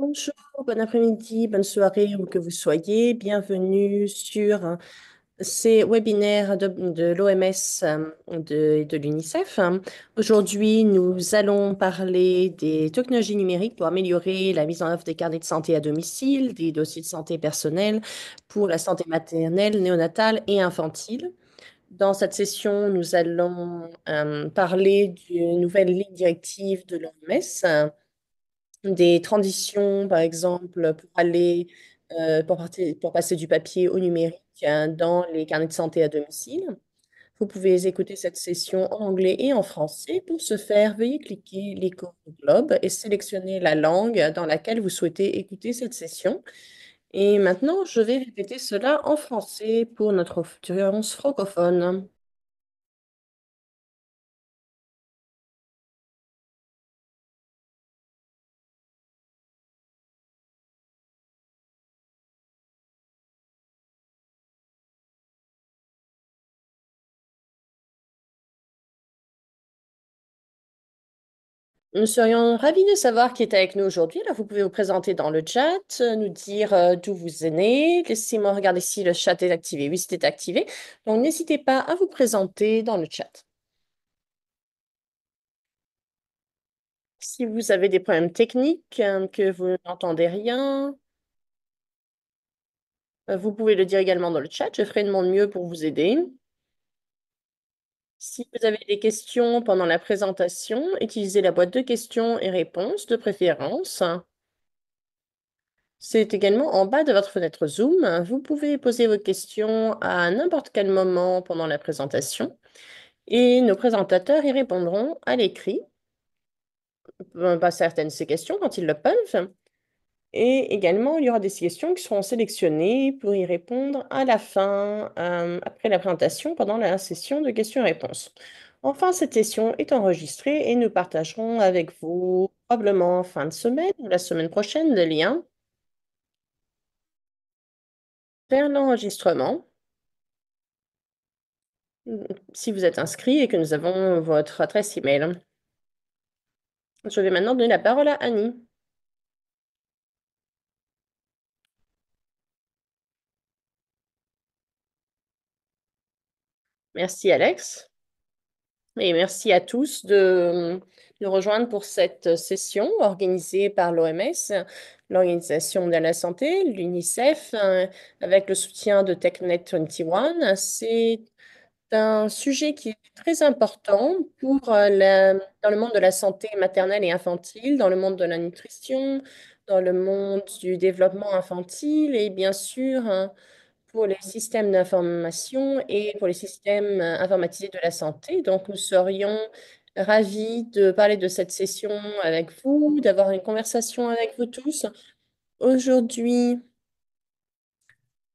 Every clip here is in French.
Bonjour, bon après-midi, bonne soirée où que vous soyez. Bienvenue sur ces webinaires de l'OMS et de l'UNICEF. Aujourd'hui, nous allons parler des technologies numériques pour améliorer la mise en œuvre des carnets de santé à domicile, des dossiers de santé personnels pour la santé maternelle, néonatale et infantile. Dans cette session, nous allons parler d'une nouvelle ligne directive de l'OMS, des transitions, par exemple, pour aller, pour passer du papier au numérique dans les carnets de santé à domicile. Vous pouvez écouter cette session en anglais et en français. Pour ce faire, veuillez cliquer l'icône du globe et sélectionner la langue dans laquelle vous souhaitez écouter cette session. Et maintenant, je vais répéter cela en français pour notre audience francophone. Nous serions ravis de savoir qui est avec nous aujourd'hui. Alors, vous pouvez vous présenter dans le chat, nous dire d'où vous venez. Laissez-moi regarder si le chat est activé. Oui, c'est activé. Donc, n'hésitez pas à vous présenter dans le chat. Si vous avez des problèmes techniques, que vous n'entendez rien, vous pouvez le dire également dans le chat. Je ferai de mon mieux pour vous aider. Si vous avez des questions pendant la présentation, utilisez la boîte de questions et réponses de préférence. C'est également en bas de votre fenêtre Zoom. Vous pouvez poser vos questions à n'importe quel moment pendant la présentation et nos présentateurs y répondront à l'écrit, pas certaines de ces questions quand ils le peuvent. Et également, il y aura des questions qui seront sélectionnées pour y répondre à la fin, après la présentation, pendant la session de questions-réponses. Enfin, cette session est enregistrée et nous partagerons avec vous, probablement en fin de semaine ou la semaine prochaine, le lien vers l'enregistrement. Si vous êtes inscrit et que nous avons votre adresse email. Je vais maintenant donner la parole à Annie. Merci Alex et merci à tous de nous rejoindre pour cette session organisée par l'OMS, l'Organisation mondiale de la santé, l'UNICEF, avec le soutien de TechNet 21. C'est un sujet qui est très important pour dans le monde de la santé maternelle et infantile, dans le monde de la nutrition, dans le monde du développement infantile et bien sûr pour les systèmes d'information et pour les systèmes informatisés de la santé. Donc, nous serions ravis de parler de cette session avec vous, d'avoir une conversation avec vous tous. Aujourd'hui,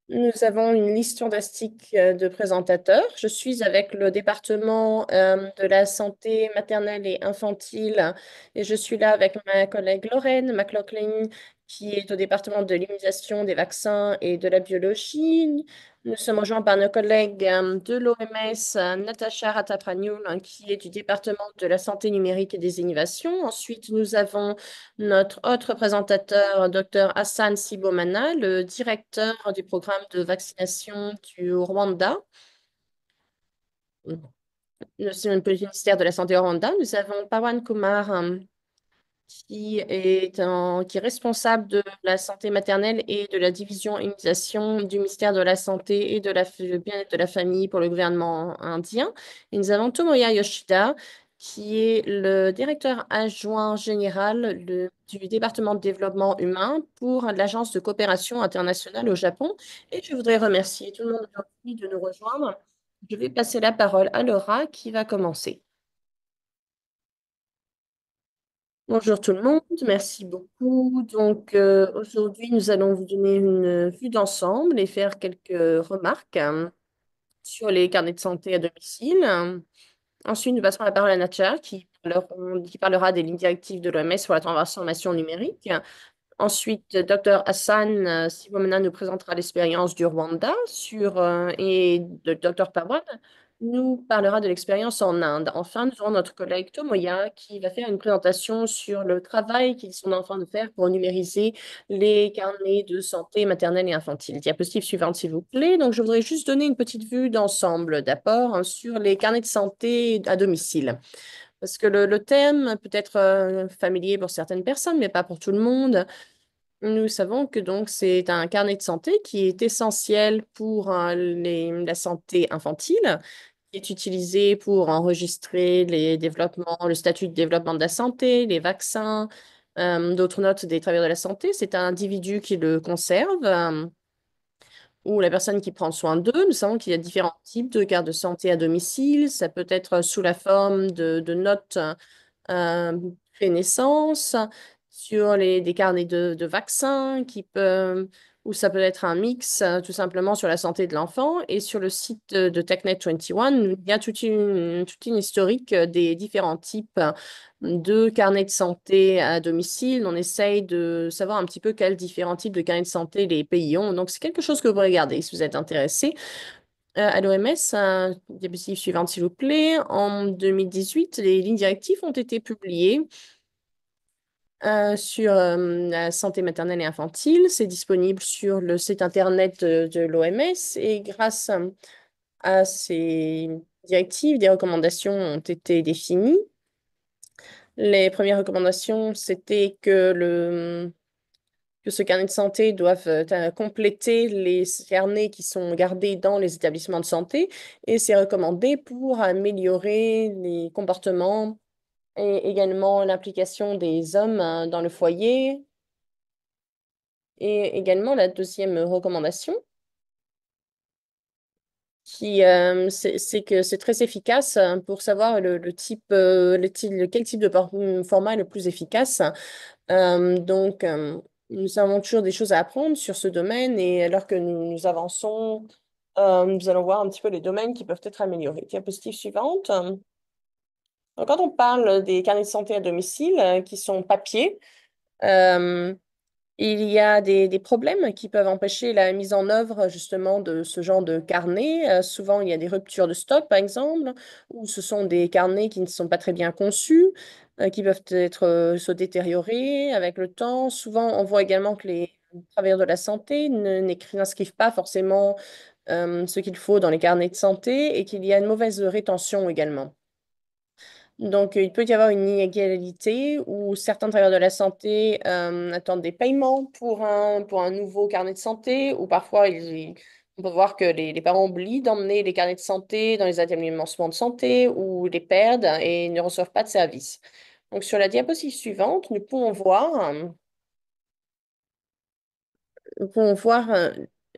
nous avons une liste fantastique de présentateurs. Je suis avec le département de la santé maternelle et infantile et je suis là avec ma collègue Lorraine McLaughlin qui est au département de l'immunisation, des vaccins et de la biologie. Nous sommes rejoints par nos collègues de l'OMS, Natacha Ratapraniul, qui est du département de la santé numérique et des innovations. Ensuite, nous avons notre autre présentateur, Dr Hassan Sibomana, le directeur du programme de vaccination du Rwanda, le ministère de la Santé au Rwanda. Nous avons Pawan Kumar, qui est responsable de la santé maternelle et de la division immunisation du ministère de la Santé et de la bien-être de la famille pour le gouvernement indien. Et nous avons Tomoya Yoshida, qui est le directeur adjoint général du département de développement humain pour l'Agence de coopération internationale au Japon. Et je voudrais remercier tout le monde aujourd'hui de nous rejoindre. Je vais passer la parole à Laura qui va commencer. Bonjour tout le monde, merci beaucoup. Donc aujourd'hui, nous allons vous donner une vue d'ensemble et faire quelques remarques sur les carnets de santé à domicile. Ensuite, nous passerons la parole à Nacha qui parlera des lignes directives de l'OMS sur la transformation numérique. Ensuite, Dr Hassan Sibomana nous présentera l'expérience du Rwanda et de Dr Pawad nous parlera de l'expérience en Inde. Enfin, nous aurons notre collègue Tomoya qui va faire une présentation sur le travail qu'ils sont en train de faire pour numériser les carnets de santé maternelle et infantile. Diapositive suivante, s'il vous plaît. Donc, je voudrais juste donner une petite vue d'ensemble d'abord hein, sur les carnets de santé à domicile. Parce que le thème peut être familier pour certaines personnes, mais pas pour tout le monde. Nous savons que donc c'est un carnet de santé qui est essentiel pour la santé infantile, qui est utilisé pour enregistrer les développements, le statut de développement de la santé, les vaccins, d'autres notes des travailleurs de la santé. C'est un individu qui le conserve ou la personne qui prend soin d'eux. Nous savons qu'il y a différents types de cartes de santé à domicile. Ça peut être sous la forme de notes prénaissance, sur des carnets de vaccins ou ça peut être un mix tout simplement sur la santé de l'enfant. Et sur le site de TechNet 21, il y a toute une historique des différents types de carnets de santé à domicile. On essaye de savoir un petit peu quels différents types de carnets de santé les pays ont. Donc, c'est quelque chose que vous pouvez regarder si vous êtes intéressé. À l'OMS, diapositive suivante, s'il vous plaît. En 2018, les lignes directives ont été publiées sur la santé maternelle et infantile. C'est disponible sur le site internet de l'OMS et grâce à ces directives, des recommandations ont été définies. Les premières recommandations, c'était que ce carnet de santé doive compléter les carnets qui sont gardés dans les établissements de santé et c'est recommandé pour améliorer les comportements et également l'implication des hommes dans le foyer. Et également la deuxième recommandation, c'est que c'est très efficace pour savoir le type, quel type de format est le plus efficace. Donc, nous avons toujours des choses à apprendre sur ce domaine et alors que nous avançons, nous allons voir un petit peu les domaines qui peuvent être améliorés. Diapositive suivante. Donc, quand on parle des carnets de santé à domicile qui sont papier, euh, il y a des problèmes qui peuvent empêcher la mise en œuvre justement de ce genre de carnet. Souvent, il y a des ruptures de stock, par exemple, ou ce sont des carnets qui ne sont pas très bien conçus, qui peuvent être se détériorer avec le temps. Souvent, on voit également que les travailleurs de la santé n'inscrivent pas forcément ce qu'il faut dans les carnets de santé et qu'il y a une mauvaise rétention également. Donc, il peut y avoir une inégalité où certains travailleurs de la santé attendent des paiements pour un nouveau carnet de santé, ou parfois on peut voir que les parents oublient d'emmener les carnets de santé dans les établissements de santé ou les perdent et ne reçoivent pas de service. Donc, sur la diapositive suivante, nous pouvons voir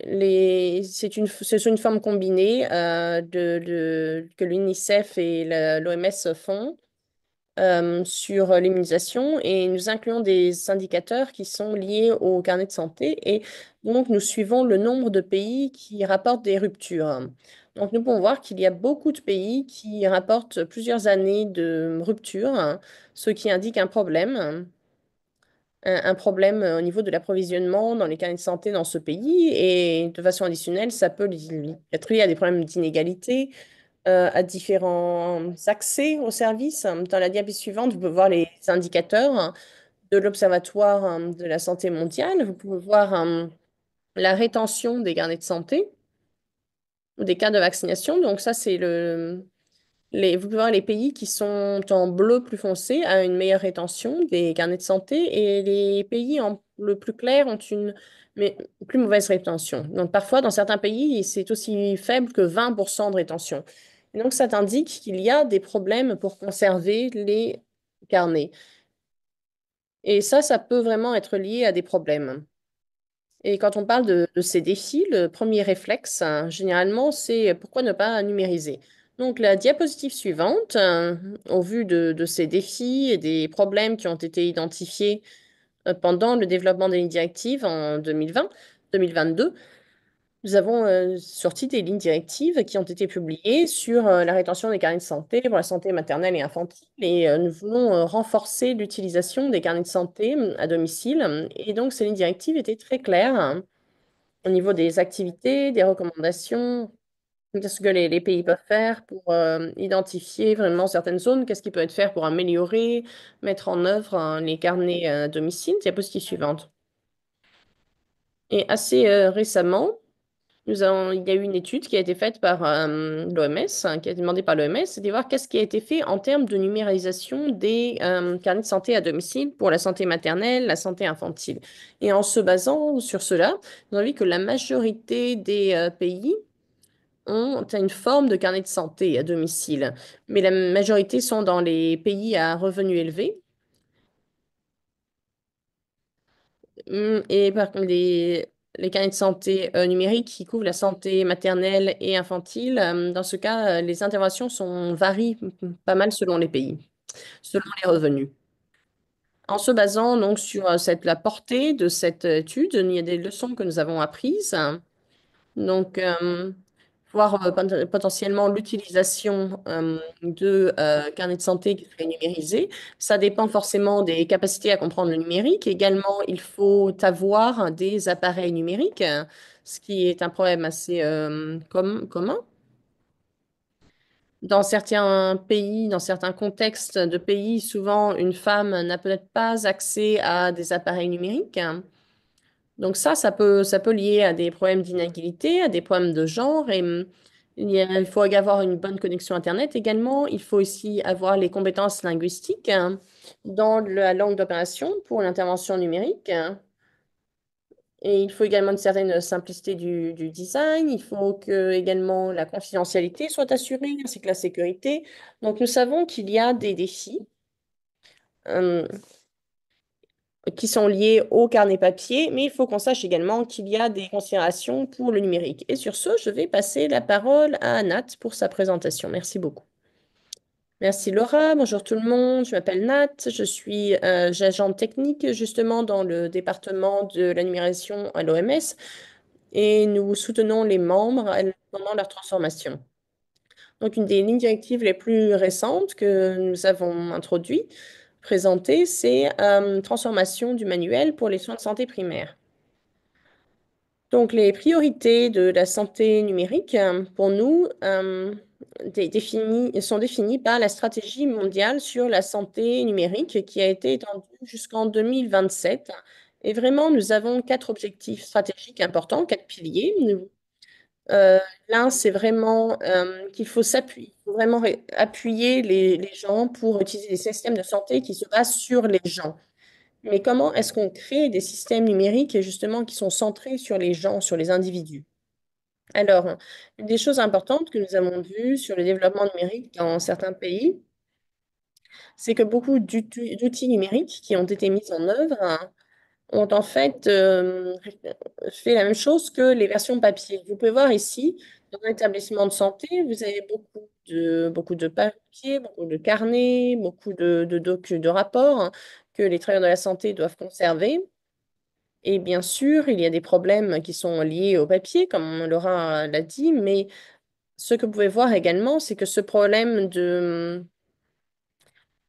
ce sont une forme combinée que l'UNICEF et l'OMS font sur l'immunisation et nous incluons des indicateurs qui sont liés au carnet de santé et donc nous suivons le nombre de pays qui rapportent des ruptures. Donc nous pouvons voir qu'il y a beaucoup de pays qui rapportent plusieurs années de rupture, ce qui indique un problème au niveau de l'approvisionnement dans les carnets de santé dans ce pays et de façon additionnelle, ça peut être lié à des problèmes d'inégalité à différents accès aux services. Dans la diapositive suivante, vous pouvez voir les indicateurs de l'Observatoire de la santé mondiale. Vous pouvez voir la rétention des carnets de santé ou des cartes de vaccination. Donc ça, vous pouvez voir les pays qui sont en bleu plus foncé à une meilleure rétention des carnets de santé et les pays en bleu plus clair ont une mais, plus mauvaise rétention. Donc parfois, dans certains pays, c'est aussi faible que 20% de rétention. Et donc ça t'indique qu'il y a des problèmes pour conserver les carnets. Et ça peut vraiment être lié à des problèmes. Et quand on parle de ces défis, le premier réflexe, généralement, c'est pourquoi ne pas numériser. Donc, la diapositive suivante, au vu de ces défis et des problèmes qui ont été identifiés pendant le développement des lignes directives en 2022, nous avons sorti des lignes directives qui ont été publiées sur la rétention des carnets de santé pour la santé maternelle et infantile. Et nous voulons renforcer l'utilisation des carnets de santé à domicile. Et donc, ces lignes directives étaient très claires au niveau des activités, des recommandations, Qu'est-ce que les pays peuvent faire pour identifier vraiment certaines zones? Qu'est-ce qui peut être fait pour améliorer, mettre en œuvre les carnets à domicile? Diapositive suivante. Et assez récemment, il y a eu une étude qui a été faite par l'OMS, qui a été demandée par l'OMS, c'est de voir qu'est-ce qui a été fait en termes de numérisation des carnets de santé à domicile pour la santé maternelle, la santé infantile. Et en se basant sur cela, nous avons vu que la majorité des pays ont une forme de carnet de santé à domicile, mais la majorité sont dans les pays à revenus élevés. Et par contre, les carnets de santé numériques qui couvrent la santé maternelle et infantile, dans ce cas, les interventions varient pas mal selon les pays, selon les revenus. En se basant donc sur la portée de cette étude, il y a des leçons que nous avons apprises. Donc, voir potentiellement l'utilisation de carnets de santé qui seraient numérisés. Ça dépend forcément des capacités à comprendre le numérique. Également, il faut avoir des appareils numériques, ce qui est un problème assez commun. Dans certains pays, dans certains contextes de pays, souvent, une femme n'a peut-être pas accès à des appareils numériques. Donc ça peut lier à des problèmes d'inégalité, à des problèmes de genre. Et il faut avoir une bonne connexion Internet également. Il faut aussi avoir les compétences linguistiques dans la langue d'opération pour l'intervention numérique. Et il faut également une certaine simplicité du design. Il faut que également la confidentialité soit assurée, ainsi que la sécurité. Donc nous savons qu'il y a des défis. euh, qui sont liées au carnet papier, mais il faut qu'on sache également qu'il y a des considérations pour le numérique. Et sur ce, je vais passer la parole à Nat pour sa présentation. Merci beaucoup. Merci Laura, bonjour tout le monde, je m'appelle Nat, je suis agente technique justement dans le département de la numérisation à l'OMS et nous soutenons les membres pendant leur transformation. Donc, une des lignes directives les plus récentes que nous avons introduites, présentées, c'est transformation du manuel pour les soins de santé primaire. Donc, les priorités de la santé numérique, pour nous, sont définies par la stratégie mondiale sur la santé numérique qui a été étendue jusqu'en 2027. Et vraiment, nous avons quatre objectifs stratégiques importants, quatre piliers. Euh, L'un, c'est vraiment qu'il faut s'appuyer, il faut vraiment appuyer les gens pour utiliser des systèmes de santé qui se basent sur les gens. Mais comment est-ce qu'on crée des systèmes numériques justement qui sont centrés sur les gens, sur les individus? Alors, une des choses importantes que nous avons vues sur le développement numérique dans certains pays, c'est que beaucoup d'outils numériques qui ont été mis en œuvre ont en fait fait la même chose que les versions papier. Vous pouvez voir ici, dans un établissement de santé, vous avez beaucoup de papiers, beaucoup de carnets, beaucoup de rapports que les travailleurs de la santé doivent conserver. Et bien sûr, il y a des problèmes qui sont liés au papier, comme Laura l'a dit, mais ce que vous pouvez voir également, c'est que ce problème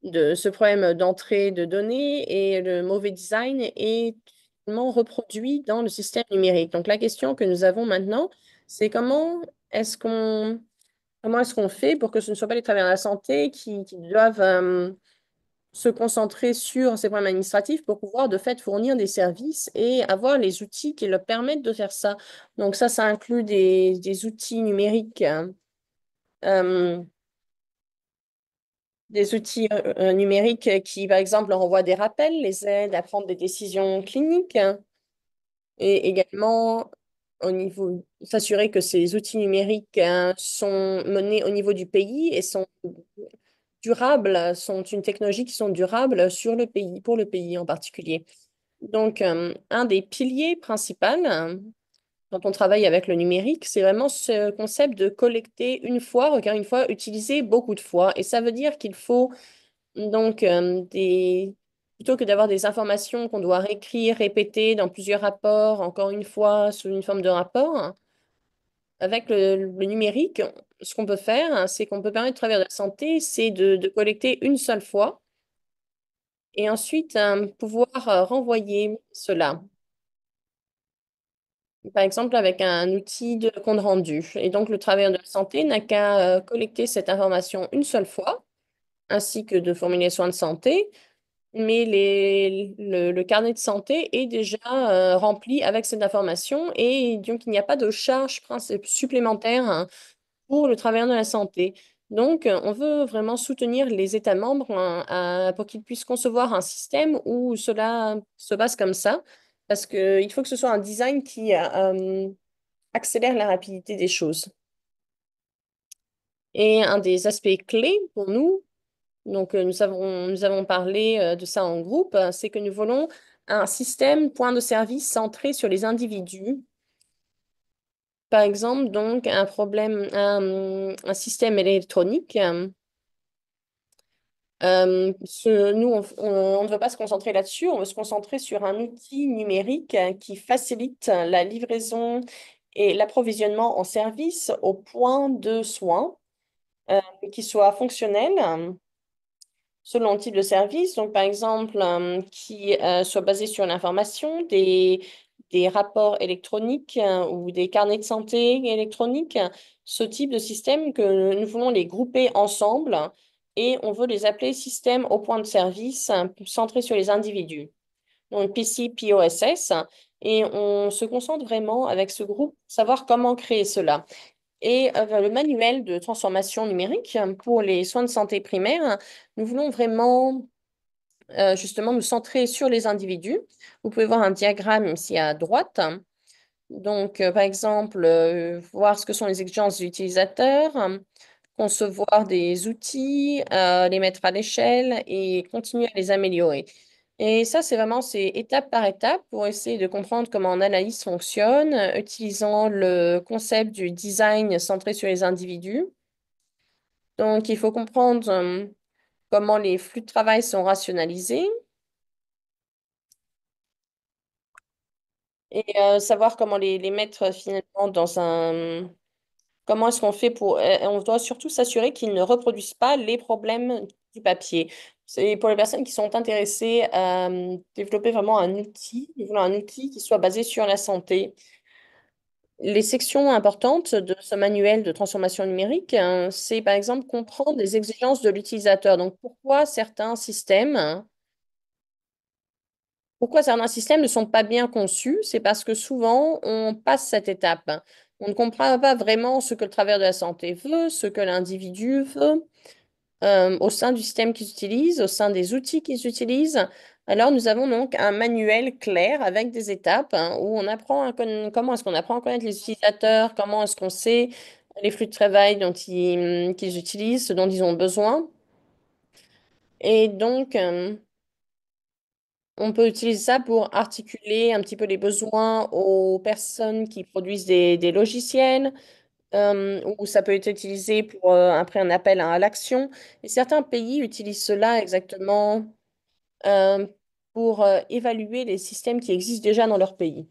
d'entrée de données et le mauvais design est totalement reproduit dans le système numérique. Donc la question que nous avons maintenant, c'est comment est-ce qu'on fait pour que ce ne soit pas les travailleurs de la santé qui doivent se concentrer sur ces problèmes administratifs pour pouvoir de fait fournir des services et avoir les outils qui leur permettent de faire ça. Donc ça inclut des outils numériques. Euh, des outils numériques qui, par exemple, leur envoient des rappels, les aident à prendre des décisions cliniques et également s'assurer que ces outils numériques sont menés au niveau du pays et sont durables, sont une technologie qui sont durables sur le pays, pour le pays en particulier. Donc, un des piliers principaux quand on travaille avec le numérique, c'est vraiment ce concept de collecter une fois, recueillir une fois, utiliser beaucoup de fois. Et ça veut dire qu'il faut donc, plutôt que d'avoir des informations qu'on doit réécrire, répéter dans plusieurs rapports, encore une fois, sous une forme de rapport, avec le numérique, ce qu'on peut faire, c'est qu'on peut permettre, à travers la santé, c'est de collecter une seule fois et ensuite pouvoir renvoyer cela. par exemple avec un outil de compte rendu. Et donc, le travailleur de la santé n'a qu'à collecter cette information une seule fois, ainsi que de formuler les soins de santé. Mais le carnet de santé est déjà rempli avec cette information et donc il n'y a pas de charge supplémentaire hein, pour le travailleur de la santé. Donc, on veut vraiment soutenir les États membres hein, pour qu'ils puissent concevoir un système où cela se passe comme ça, parce qu'il faut que ce soit un design qui accélère la rapidité des choses. Et un des aspects clés pour nous, donc nous avons parlé de ça en groupe, c'est que nous voulons un système point de service centré sur les individus. Par exemple, donc un système électronique. Nous, on ne veut pas se concentrer là-dessus, on veut se concentrer sur un outil numérique qui facilite la livraison et l'approvisionnement en services au point de soins, qui soit fonctionnel selon le type de service. Donc, par exemple, qui soit basé sur l'information, des rapports électroniques ou des carnets de santé électroniques. Ce type de système que nous voulons les grouper ensemble et on veut les appeler système au point de service centré sur les individus. Donc, PC, POSS. Et on se concentre vraiment avec ce groupe, pour savoir comment créer cela. Et le manuel de transformation numérique pour les soins de santé primaires, nous voulons vraiment justement nous centrer sur les individus. Vous pouvez voir un diagramme ici à droite. Donc, par exemple, voir ce que sont les exigences des utilisateurs, concevoir des outils, les mettre à l'échelle et continuer à les améliorer. Et ça, c'est étape par étape pour essayer de comprendre comment une analyse fonctionne, utilisant le concept du design centré sur les individus. Donc, il faut comprendre comment les flux de travail sont rationalisés et savoir comment les mettre finalement dans un... Comment est-ce qu'on fait pour... on doit surtout s'assurer qu'ils ne reproduisent pas les problèmes du papier. C'est pour les personnes qui sont intéressées à développer vraiment un outil, ils veulent un outil qui soit basé sur la santé. Les sections importantes de ce manuel de transformation numérique, c'est par exemple comprendre les exigences de l'utilisateur. Donc, pourquoi certains systèmes ne sont pas bien conçus? C'est parce que souvent, on passe cette étape. On ne comprend pas vraiment ce que le travailleur de la santé veut, ce que l'individu veut, au sein du système qu'ils utilisent, au sein des outils qu'ils utilisent. Alors, nous avons donc un manuel clair avec des étapes hein, où on apprend comment est-ce qu'on apprend à connaître les utilisateurs, comment est-ce qu'on sait les flux de travail qu'ils utilisent, ce dont ils ont besoin. Et donc, on peut utiliser ça pour articuler un petit peu les besoins aux personnes qui produisent des logiciels, ou ça peut être utilisé pour après un appel à l'action. Et certains pays utilisent cela exactement euh, pour évaluer les systèmes qui existent déjà dans leur pays.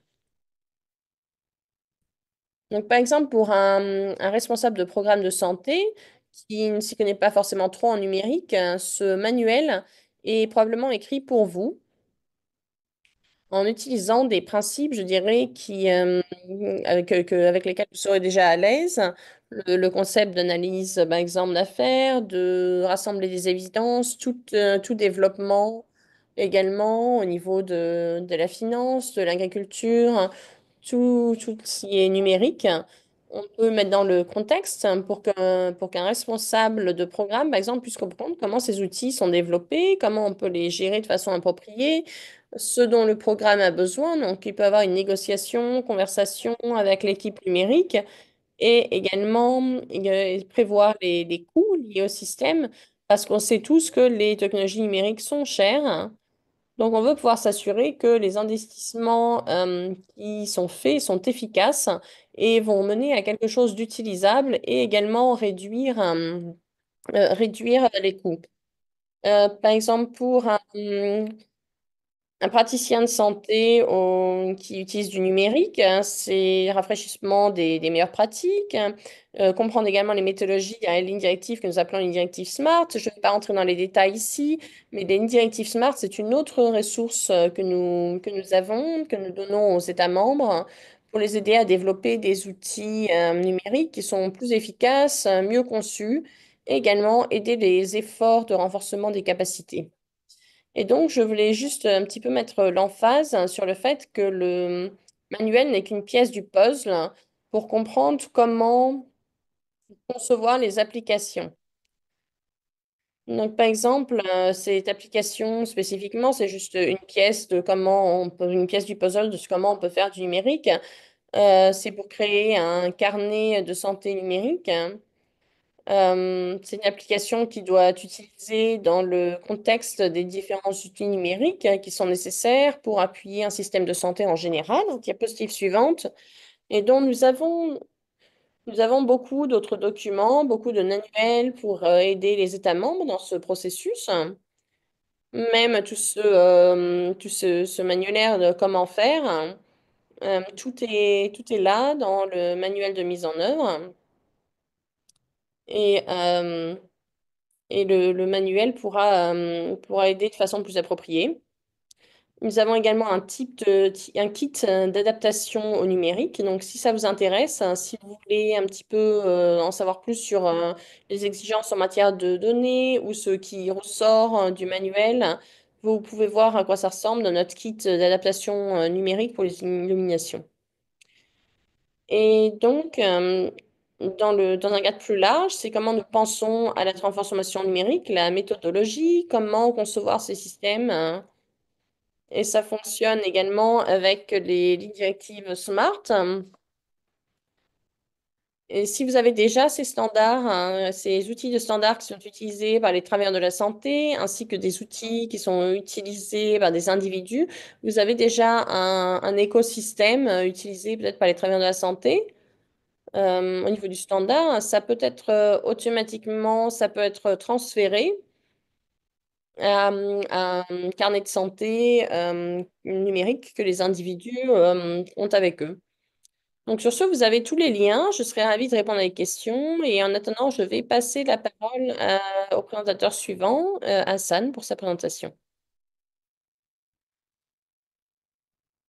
Donc, par exemple, pour un responsable de programme de santé qui ne s'y connaît pas forcément trop en numérique, ce manuel est probablement écrit pour vous en utilisant des principes, je dirais, avec lesquels vous serez déjà à l'aise. Le concept d'analyse, par exemple, d'affaires, de rassembler des évidences, tout développement également au niveau de la finance, de l'agriculture, tout ce qui est numérique. On peut mettre dans le contexte pour qu'un responsable de programme, par exemple, puisse comprendre comment ces outils sont développés, comment on peut les gérer de façon appropriée, ce dont le programme a besoin. Donc, il peut y avoir une négociation, conversation avec l'équipe numérique et également prévoir les coûts liés au système parce qu'on sait tous que les technologies numériques sont chères. Donc, on veut pouvoir s'assurer que les investissements qui sont faits sont efficaces et vont mener à quelque chose d'utilisable et également réduire les coûts. Par exemple, pour un praticien de santé qui utilise du numérique, hein, c'est rafraîchissement des meilleures pratiques, hein, comprendre également les méthodologies, il y a une ligne directive que nous appelons une directive SMART. Je ne vais pas entrer dans les détails ici, mais les lignes directives SMART, c'est une autre ressource que nous avons, que nous donnons aux États membres pour les aider à développer des outils numériques qui sont plus efficaces, mieux conçus, et également aider les efforts de renforcement des capacités. Et donc, je voulais juste un petit peu mettre l'emphase sur le fait que le manuel n'est qu'une pièce du puzzle pour comprendre comment concevoir les applications. Donc, par exemple, cette application spécifiquement, c'est juste une pièce de comment on peut, une pièce du puzzle de comment on peut faire du numérique. C'est pour créer un carnet de santé numérique. C'est une application qui doit être utilisée dans le contexte des différents outils numériques qui sont nécessaires pour appuyer un système de santé en général. Diapositive suivante. Et donc, nous avons beaucoup d'autres documents, beaucoup de manuels pour aider les États membres dans ce processus. Même tout ce manualaire de comment faire, tout est là dans le manuel de mise en œuvre. Et, euh, et le manuel pourra aider de façon plus appropriée. Nous avons également un kit d'adaptation au numérique. Donc, si ça vous intéresse, si vous voulez un petit peu en savoir plus sur les exigences en matière de données ou ce qui ressort du manuel, vous pouvez voir à quoi ça ressemble dans notre kit d'adaptation numérique pour les illuminations. Et donc, dans un cadre plus large, c'est comment nous pensons à la transformation numérique, la méthodologie, comment concevoir ces systèmes. Et ça fonctionne également avec les lignes directives SMART. Et si vous avez déjà ces standards, ces outils de standards qui sont utilisés par les travailleurs de la santé, ainsi que des outils qui sont utilisés par des individus, vous avez déjà un écosystème utilisé peut-être par les travailleurs de la santé. Au niveau du standard, ça peut être automatiquement, ça peut être transféré à un carnet de santé numérique que les individus ont avec eux. Donc sur ce, vous avez tous les liens. Je serai ravie de répondre à des questions. Et en attendant, je vais passer la parole au présentateur suivant, Hassan, pour sa présentation.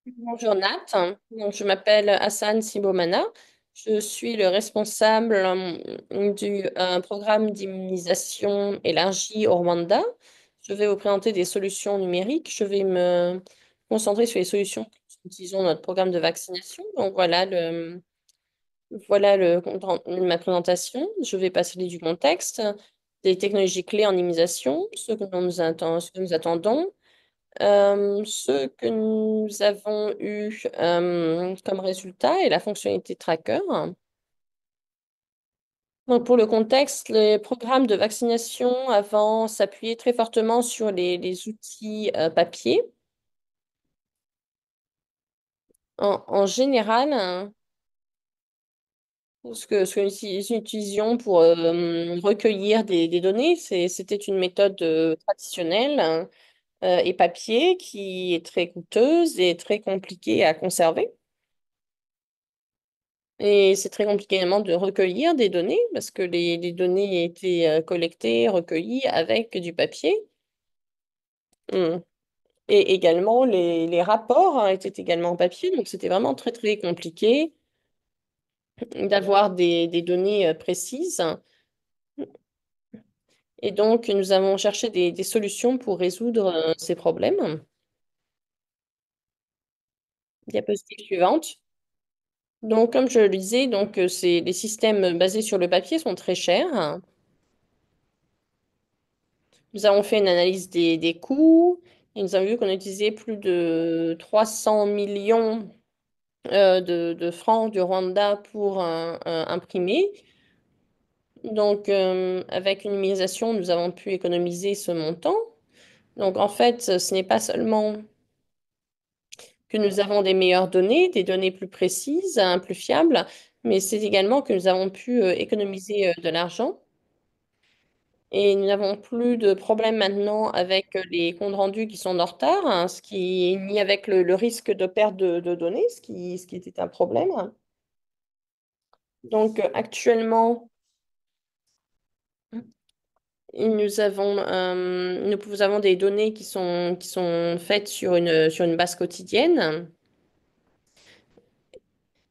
Bonjour Nat. Donc, je m'appelle Hassan Sibomana. Je suis le responsable du programme d'immunisation élargie au Rwanda. Je vais vous présenter des solutions numériques. Je vais me concentrer sur les solutions que nous utilisons dans notre programme de vaccination. Donc ma présentation. Je vais passer du contexte, des technologies clés en immunisation, ce que nous attendons, ce que nous avons eu comme résultat et la fonctionnalité tracker. Donc pour le contexte, les programmes de vaccination avant s'appuyaient très fortement sur les outils papier. En général, ce que nous utilisions pour recueillir des données, c'était une méthode traditionnelle et papier qui est très coûteuse et très compliquée à conserver. Et c'est très compliqué également de recueillir des données parce que les données étaient collectées, recueillies avec du papier. Hum. Et également, les rapports étaient également en papier, donc c'était vraiment très, très compliqué d'avoir des données précises. Et donc, nous avons cherché des solutions pour résoudre ces problèmes. Diapositive suivante. Donc, comme je le disais, donc, les systèmes basés sur le papier sont très chers. Nous avons fait une analyse des coûts et nous avons vu qu'on utilisait plus de 300 millions de francs du Rwanda pour imprimer. Donc, avec une numérisation, nous avons pu économiser ce montant. Donc, en fait, ce n'est pas seulement que nous avons des meilleures données, des données plus précises, plus fiables, mais c'est également que nous avons pu économiser de l'argent. Et nous n'avons plus de problème maintenant avec les comptes rendus qui sont en retard, ni avec le risque de perte de données, ce qui était un problème. Donc actuellement, nous avons des données qui sont faites sur une base quotidienne.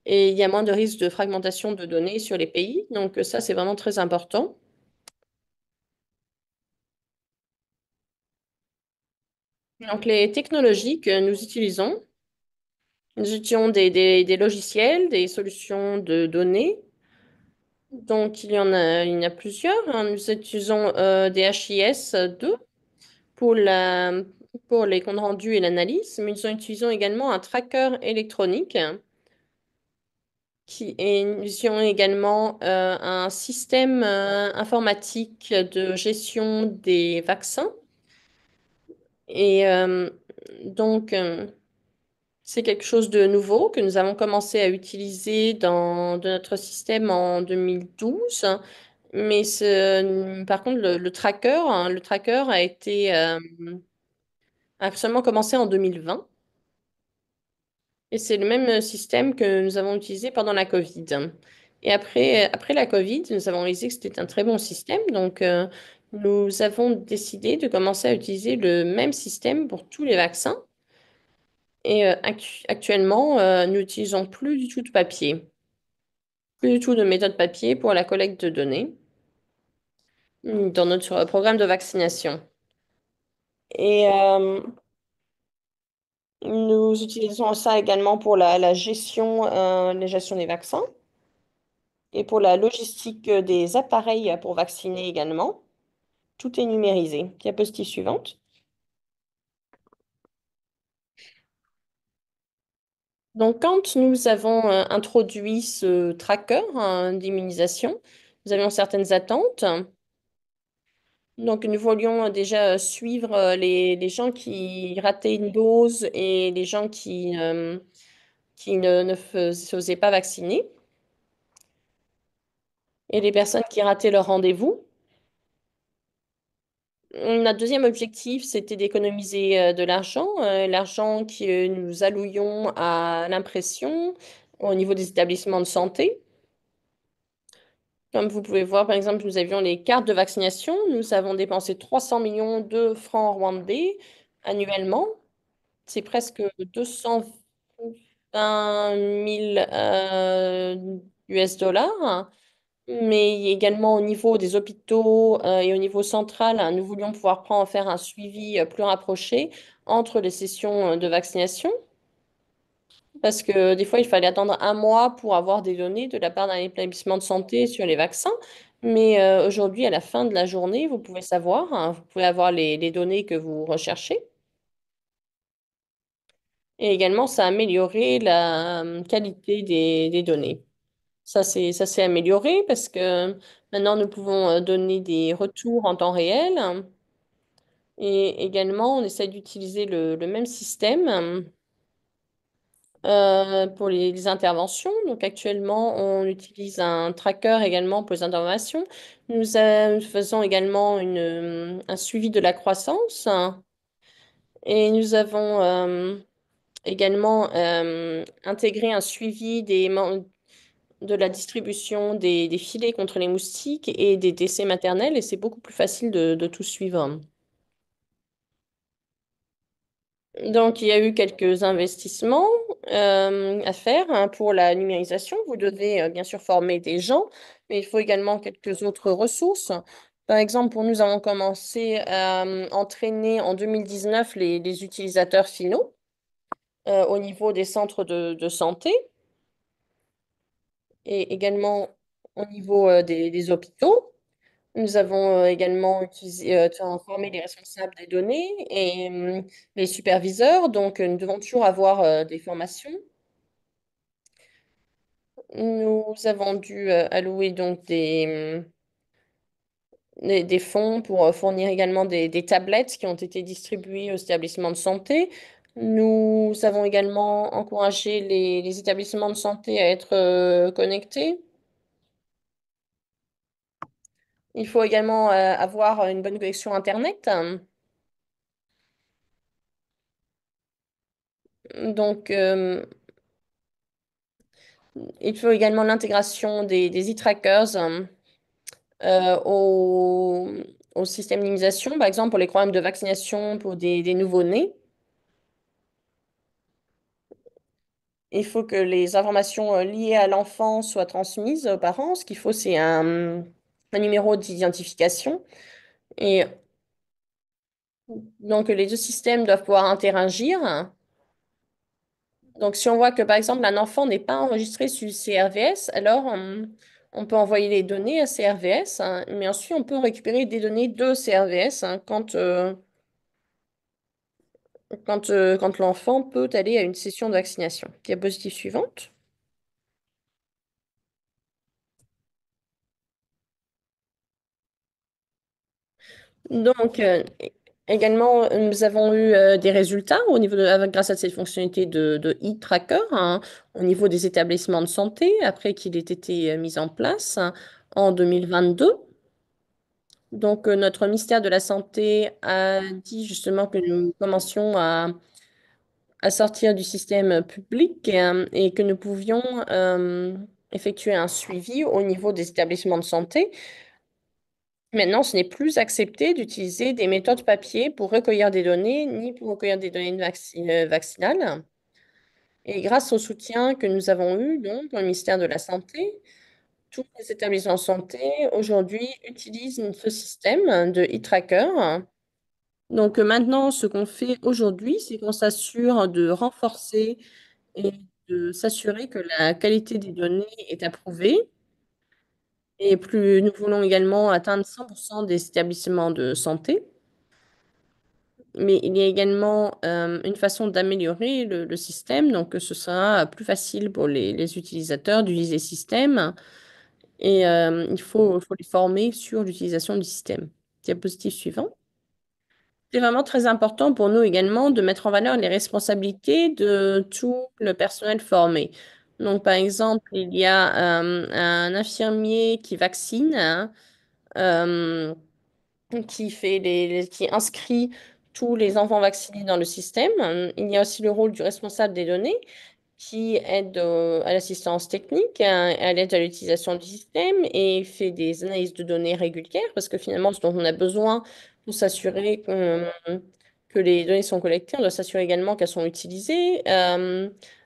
et il y a moins de risques de fragmentation de données sur les pays. Donc ça, c'est vraiment très important. Donc les technologies que nous utilisons des logiciels, des solutions de données. Donc il y en a plusieurs, hein. Nous utilisons des HIS2 pour pour les comptes rendus et l'analyse, mais nous utilisons également un tracker électronique et nous utilisons également un système informatique de gestion des vaccins. Et donc, c'est quelque chose de nouveau que nous avons commencé à utiliser dans notre système en 2012. Mais par contre, le tracker a seulement commencé en 2020. Et c'est le même système que nous avons utilisé pendant la Covid. Et après la Covid, nous avons réalisé que c'était un très bon système. Donc, nous avons décidé de commencer à utiliser le même système pour tous les vaccins. Et actuellement, nous n'utilisons plus du tout de papier, plus du tout de méthode papier pour la collecte de données dans notre programme de vaccination. Et nous utilisons ça également pour la gestion des vaccins et pour la logistique des appareils pour vacciner également. Tout est numérisé. Diapositive suivante. Donc, quand nous avons introduit ce tracker d'immunisation, nous avions certaines attentes. Donc, nous voulions déjà suivre les gens qui rataient une dose et les gens qui se faisaient pas vacciner et les personnes qui rataient leur rendez-vous. Notre deuxième objectif, c'était d'économiser de l'argent, l'argent que nous allouions à l'impression au niveau des établissements de santé. Comme vous pouvez voir, par exemple, nous avions les cartes de vaccination. Nous avons dépensé 300 millions de francs rwandais annuellement. C'est presque 220 000 US dollars. Mais également au niveau des hôpitaux et au niveau central, hein, nous voulions pouvoir faire un suivi plus rapproché entre les sessions de vaccination. Parce que des fois, il fallait attendre un mois pour avoir des données de la part d'un établissement de santé sur les vaccins. Mais aujourd'hui, à la fin de la journée, vous pouvez savoir, hein, vous pouvez avoir les données que vous recherchez. Et également, ça a amélioré la qualité des données. Ça s'est amélioré parce que maintenant, nous pouvons donner des retours en temps réel. Et également, on essaie d'utiliser le même système pour les interventions. Donc actuellement, on utilise un tracker également pour les interventions. Nous faisons également un suivi de la croissance et nous avons également intégré un suivi de la distribution des filets contre les moustiques et des décès maternels et c'est beaucoup plus facile de tout suivre. Donc, il y a eu quelques investissements à faire hein, pour la numérisation. Vous devez bien sûr former des gens, mais il faut également quelques autres ressources. Par exemple, pour nous avons commencé à entraîner en 2019 les utilisateurs finaux au niveau des centres de santé et également au niveau des hôpitaux. Nous avons également formé les responsables des données et les superviseurs. Donc, nous devons toujours avoir des formations. Nous avons dû allouer donc des fonds pour fournir également des tablettes qui ont été distribuées aux établissements de santé. Nous avons également encouragé les établissements de santé à être connectés. Il faut également avoir une bonne connexion Internet. Donc, il faut également l'intégration des e-trackers euh, au, au système d'immunisation, par exemple pour les programmes de vaccination pour des nouveau-nés. Il faut que les informations liées à l'enfant soient transmises aux parents. Ce qu'il faut, c'est un numéro d'identification. Et donc, les deux systèmes doivent pouvoir interagir. Donc, si on voit que, par exemple, un enfant n'est pas enregistré sur CRVS, alors on peut envoyer les données à CRVS, hein, mais ensuite, on peut récupérer des données de CRVS hein, quand l'enfant peut aller à une session de vaccination. Diapositive suivante. Donc, également, nous avons eu des résultats grâce à cette fonctionnalité de e-tracker hein, au niveau des établissements de santé après qu'il ait été mis en place hein, en 2022. Donc, notre ministère de la Santé a dit justement que nous commencions à sortir du système public et que nous pouvions effectuer un suivi au niveau des établissements de santé. Maintenant, ce n'est plus accepté d'utiliser des méthodes papier pour recueillir des données, ni pour recueillir des données vaccinales. Et grâce au soutien que nous avons eu donc, au ministère de la Santé, tous les établissements de santé aujourd'hui utilisent ce système de e-tracker. Donc maintenant, ce qu'on fait aujourd'hui, c'est qu'on s'assure de renforcer et de s'assurer que la qualité des données est approuvée. Et plus nous voulons également atteindre 100% des établissements de santé. Mais il y a également une façon d'améliorer le système, donc que ce sera plus facile pour les utilisateurs d'utiliser le système. Et faut les former sur l'utilisation du système. Diapositive suivante. C'est vraiment très important pour nous également de mettre en valeur les responsabilités de tout le personnel formé. Donc, par exemple, il y a un infirmier qui vaccine, hein, euh, qui inscrit tous les enfants vaccinés dans le système. Il y a aussi le rôle du responsable des données qui aide à l'assistance technique, à l'aide à l'utilisation du système et fait des analyses de données régulières parce que finalement, ce dont on a besoin pour s'assurer que les données sont collectées, on doit s'assurer également qu'elles sont utilisées,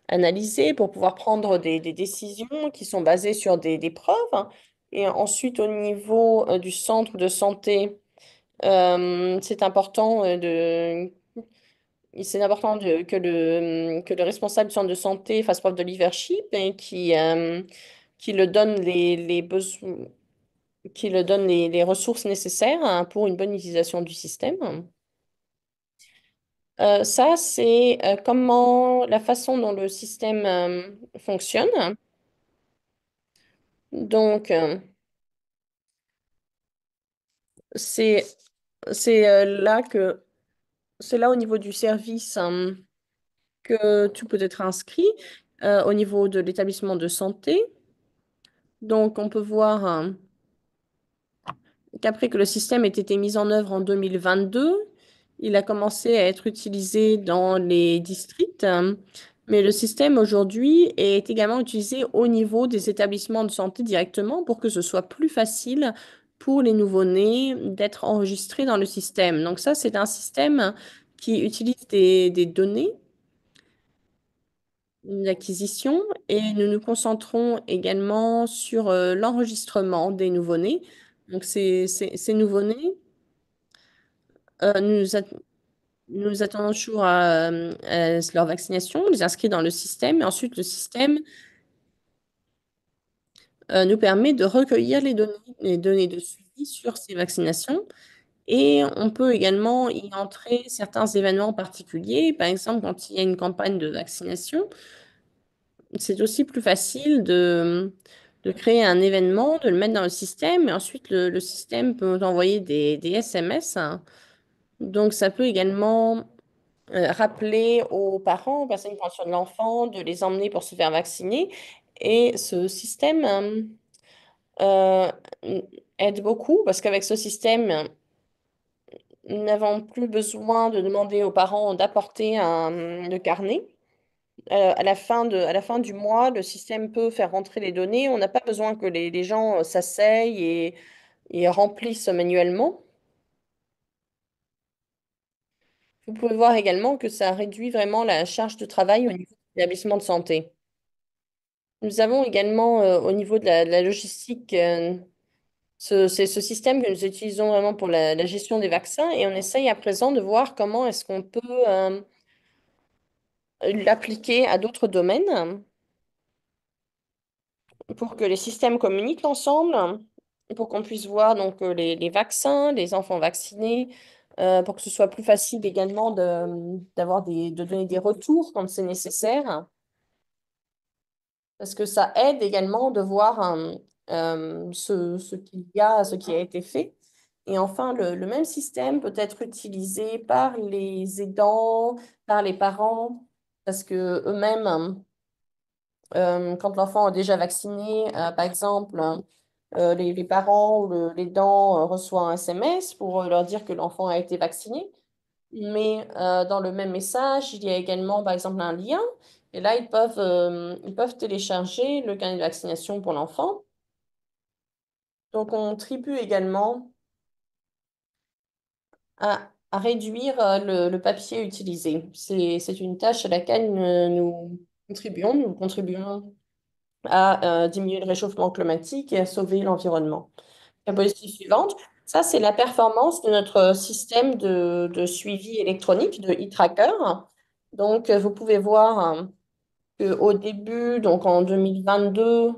analysées pour pouvoir prendre des décisions qui sont basées sur des preuves. Hein. Et ensuite, au niveau du centre de santé, c'est important que le responsable du centre de santé fasse preuve de leadership et qui le donne qui le donne les ressources nécessaires hein, pour une bonne utilisation du système. Ça, c'est comment la façon dont le système fonctionne. Donc, c'est c'est c'est là au niveau du service que tout peut être inscrit au niveau de l'établissement de santé. Donc, on peut voir qu'après que le système ait été mis en œuvre en 2022, il a commencé à être utilisé dans les districts, mais le système aujourd'hui est également utilisé au niveau des établissements de santé directement pour que ce soit plus facile pour les nouveau-nés d'être enregistrés dans le système. Donc ça, c'est un système qui utilise des données d'acquisition et nous nous concentrons également sur l'enregistrement des nouveau-nés. Donc ces nouveau-nés, euh, nous, at- nous attendons toujours à leur vaccination, on les inscrit dans le système et ensuite le système nous permet de recueillir les données de suivi sur ces vaccinations. Et on peut également y entrer certains événements particuliers, par exemple quand il y a une campagne de vaccination. C'est aussi plus facile de créer un événement, de le mettre dans le système, et ensuite le système peut nous envoyer des SMS. Hein. Donc, ça peut également rappeler aux parents, aux personnes qui prennent soin de l'enfant, de les emmener pour se faire vacciner. Et ce système euh, aide beaucoup parce qu'avec ce système, nous n'avons plus besoin de demander aux parents d'apporter le carnet. À la fin du mois, le système peut faire rentrer les données. On n'a pas besoin que les gens s'asseyent et remplissent manuellement. Vous pouvez voir également que ça réduit vraiment la charge de travail au niveau. établissements de santé. Nous avons également au niveau de la logistique c'est ce système que nous utilisons vraiment pour la gestion des vaccins et on essaye à présent de voir comment est-ce qu'on peut l'appliquer à d'autres domaines pour que les systèmes communiquent ensemble, pour qu'on puisse voir donc les vaccins, les enfants vaccinés, pour que ce soit plus facile également d'avoir de donner des retours quand c'est nécessaire. Parce que ça aide également de voir ce qu'il y a, ce qui a été fait. Et enfin, le même système peut être utilisé par les aidants, par les parents, parce que eux-mêmes, quand l'enfant est déjà vacciné, par exemple, les parents ou l'aidant reçoit un SMS pour leur dire que l'enfant a été vacciné. Mais dans le même message, il y a également, par exemple, un lien. Et là, ils peuvent télécharger le carnet de vaccination pour l'enfant. Donc, on contribue également à réduire le papier utilisé. C'est une tâche à laquelle nous contribuons à diminuer le réchauffement climatique et à sauver l'environnement. La diapositive suivante, ça, c'est la performance de notre système de suivi électronique de e-tracker. Donc, vous pouvez voir qu'au début, donc en 2022,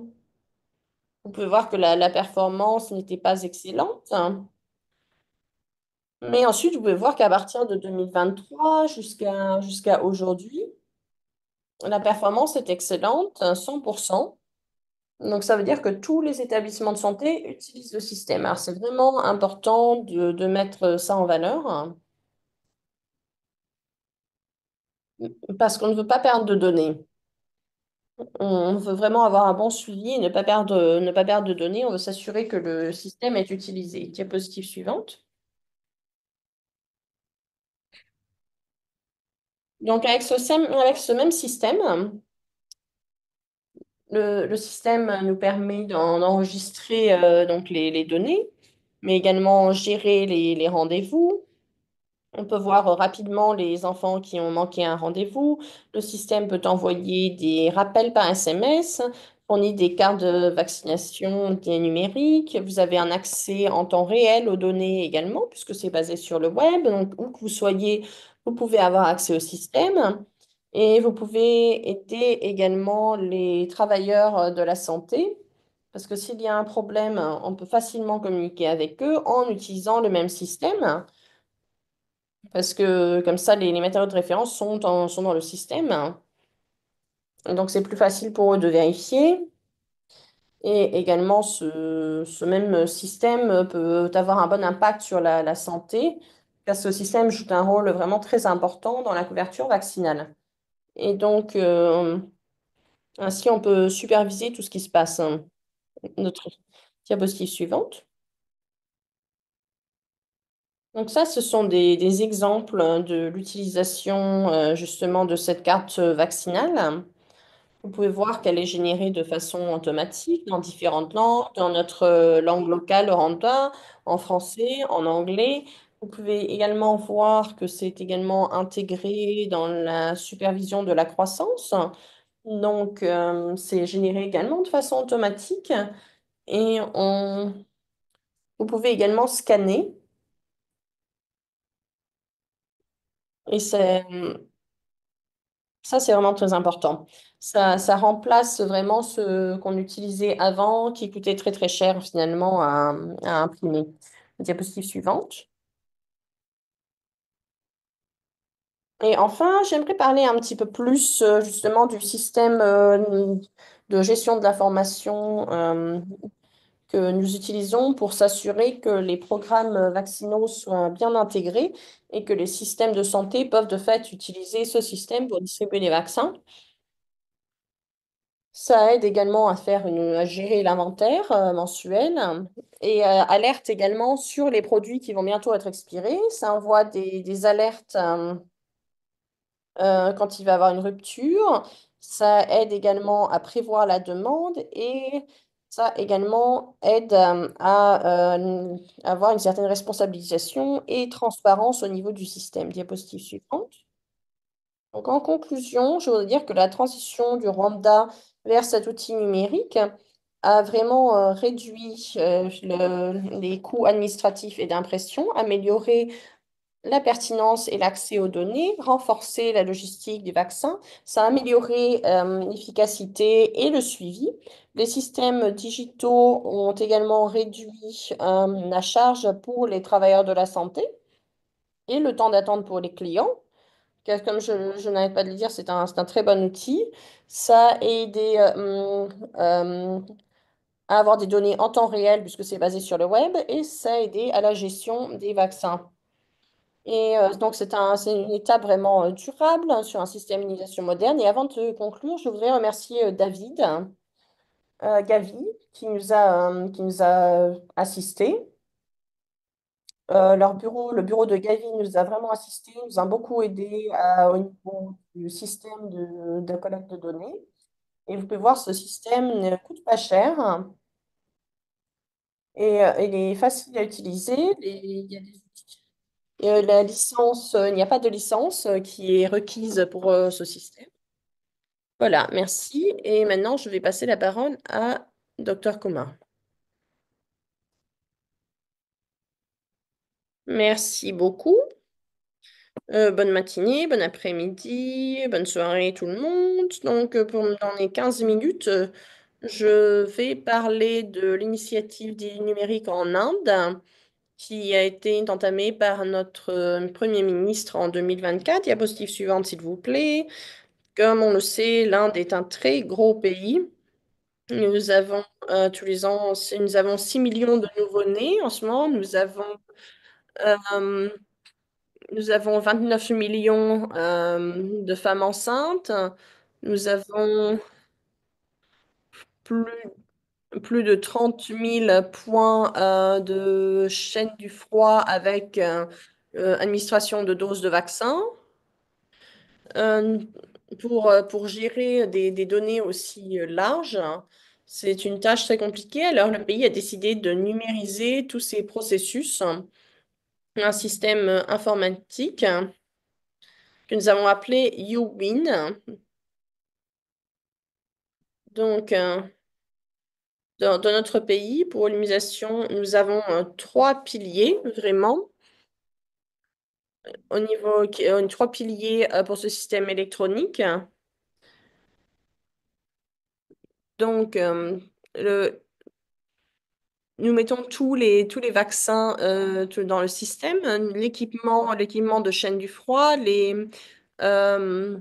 vous pouvez voir que la performance n'était pas excellente. Mais ensuite, vous pouvez voir qu'à partir de 2023 jusqu'à aujourd'hui, la performance est excellente, 100%. Donc, ça veut dire que tous les établissements de santé utilisent le système. Alors, c'est vraiment important de mettre ça en valeur parce qu'on ne veut pas perdre de données. On veut vraiment avoir un bon suivi et ne pas perdre de données. On veut s'assurer que le système est utilisé. Diapositive suivante. Donc, avec ce même système, le système nous permet d'enregistrer donc les données, mais également gérer les rendez-vous. On peut voir rapidement les enfants qui ont manqué un rendez-vous. Le système peut envoyer des rappels par SMS, fournit des cartes de vaccination des numériques. Vous avez un accès en temps réel aux données également, puisque c'est basé sur le web. Donc, où que vous soyez, vous pouvez avoir accès au système. Et vous pouvez aider également les travailleurs de la santé, parce que s'il y a un problème, on peut facilement communiquer avec eux en utilisant le même système. Parce que comme ça, les matériaux de référence sont dans le système. Et donc, c'est plus facile pour eux de vérifier. Et également, ce même système peut avoir un bon impact sur la santé, car ce système joue un rôle vraiment très important dans la couverture vaccinale. Et donc, ainsi, on peut superviser tout ce qui se passe. Notre diapositive suivante. Donc ça, ce sont des exemples de l'utilisation justement de cette carte vaccinale. Vous pouvez voir qu'elle est générée de façon automatique dans différentes langues, dans notre langue locale rwanda, en français, en anglais. Vous pouvez également voir que c'est également intégré dans la supervision de la croissance. Donc, c'est généré également de façon automatique. Et vous pouvez également scanner. Et ça, c'est vraiment très important. Ça remplace vraiment ce qu'on utilisait avant, qui coûtait très très cher finalement à imprimer. Diapositive suivante. Et enfin, j'aimerais parler un petit peu plus justement du système de gestion de l'information que nous utilisons pour s'assurer que les programmes vaccinaux soient bien intégrés et que les systèmes de santé peuvent de fait utiliser ce système pour distribuer les vaccins. Ça aide également à gérer l'inventaire mensuel et alerte également sur les produits qui vont bientôt être expirés. Ça envoie des alertes quand il va y avoir une rupture. Ça aide également à prévoir la demande et ça également aide à avoir une certaine responsabilisation et transparence au niveau du système. Diapositive suivante. Donc, en conclusion, je voudrais dire que la transition du Rwanda vers cet outil numérique a vraiment réduit les coûts administratifs et d'impression, amélioré la pertinence et l'accès aux données, renforcé la logistique du vaccin, ça a amélioré l'efficacité et le suivi. Les systèmes digitaux ont également réduit la charge pour les travailleurs de la santé et le temps d'attente pour les clients. Car comme je n'arrête pas de le dire, c'est un très bon outil. Ça a aidé à avoir des données en temps réel puisque c'est basé sur le web et ça a aidé à la gestion des vaccins. Et donc, c'est une étape vraiment durable hein, sur un système d'immunisation moderne. Et avant de conclure, je voudrais remercier David Gavi qui nous a assistés. Le bureau de Gavi nous a vraiment assistés, nous a beaucoup aidé au niveau du système de collecte de données. Et vous pouvez voir, ce système ne coûte pas cher et il est facile à utiliser. Il y a des outils. Et, la licence, il n'y a pas de licence qui est requise pour ce système. Voilà, merci. Et maintenant, je vais passer la parole à Dr Comar. Merci beaucoup. Bonne matinée, bon après-midi, bonne soirée tout le monde. Donc, dans les 15 minutes, je vais parler de l'initiative du numérique en Inde qui a été entamée par notre Premier ministre en 2024. Diapositive suivante, s'il vous plaît. Comme on le sait, l'Inde est un très gros pays. Nous avons tous les ans, nous avons 6 millions de nouveau-nés en ce moment. Euh, nous avons 29 millions de femmes enceintes. Nous avons plus, plus de 30 000 points de chaîne du froid avec administration de doses de vaccins. Euh, pour gérer des données aussi larges, c'est une tâche très compliquée. Alors, le pays a décidé de numériser tous ces processus, un système informatique que nous avons appelé YouWin. Donc, dans notre pays, pour l'immunisation, nous avons trois piliers, vraiment, trois piliers pour ce système électronique. Donc, le, nous mettons tous les vaccins dans le système, l'équipement de chaîne du froid, euh,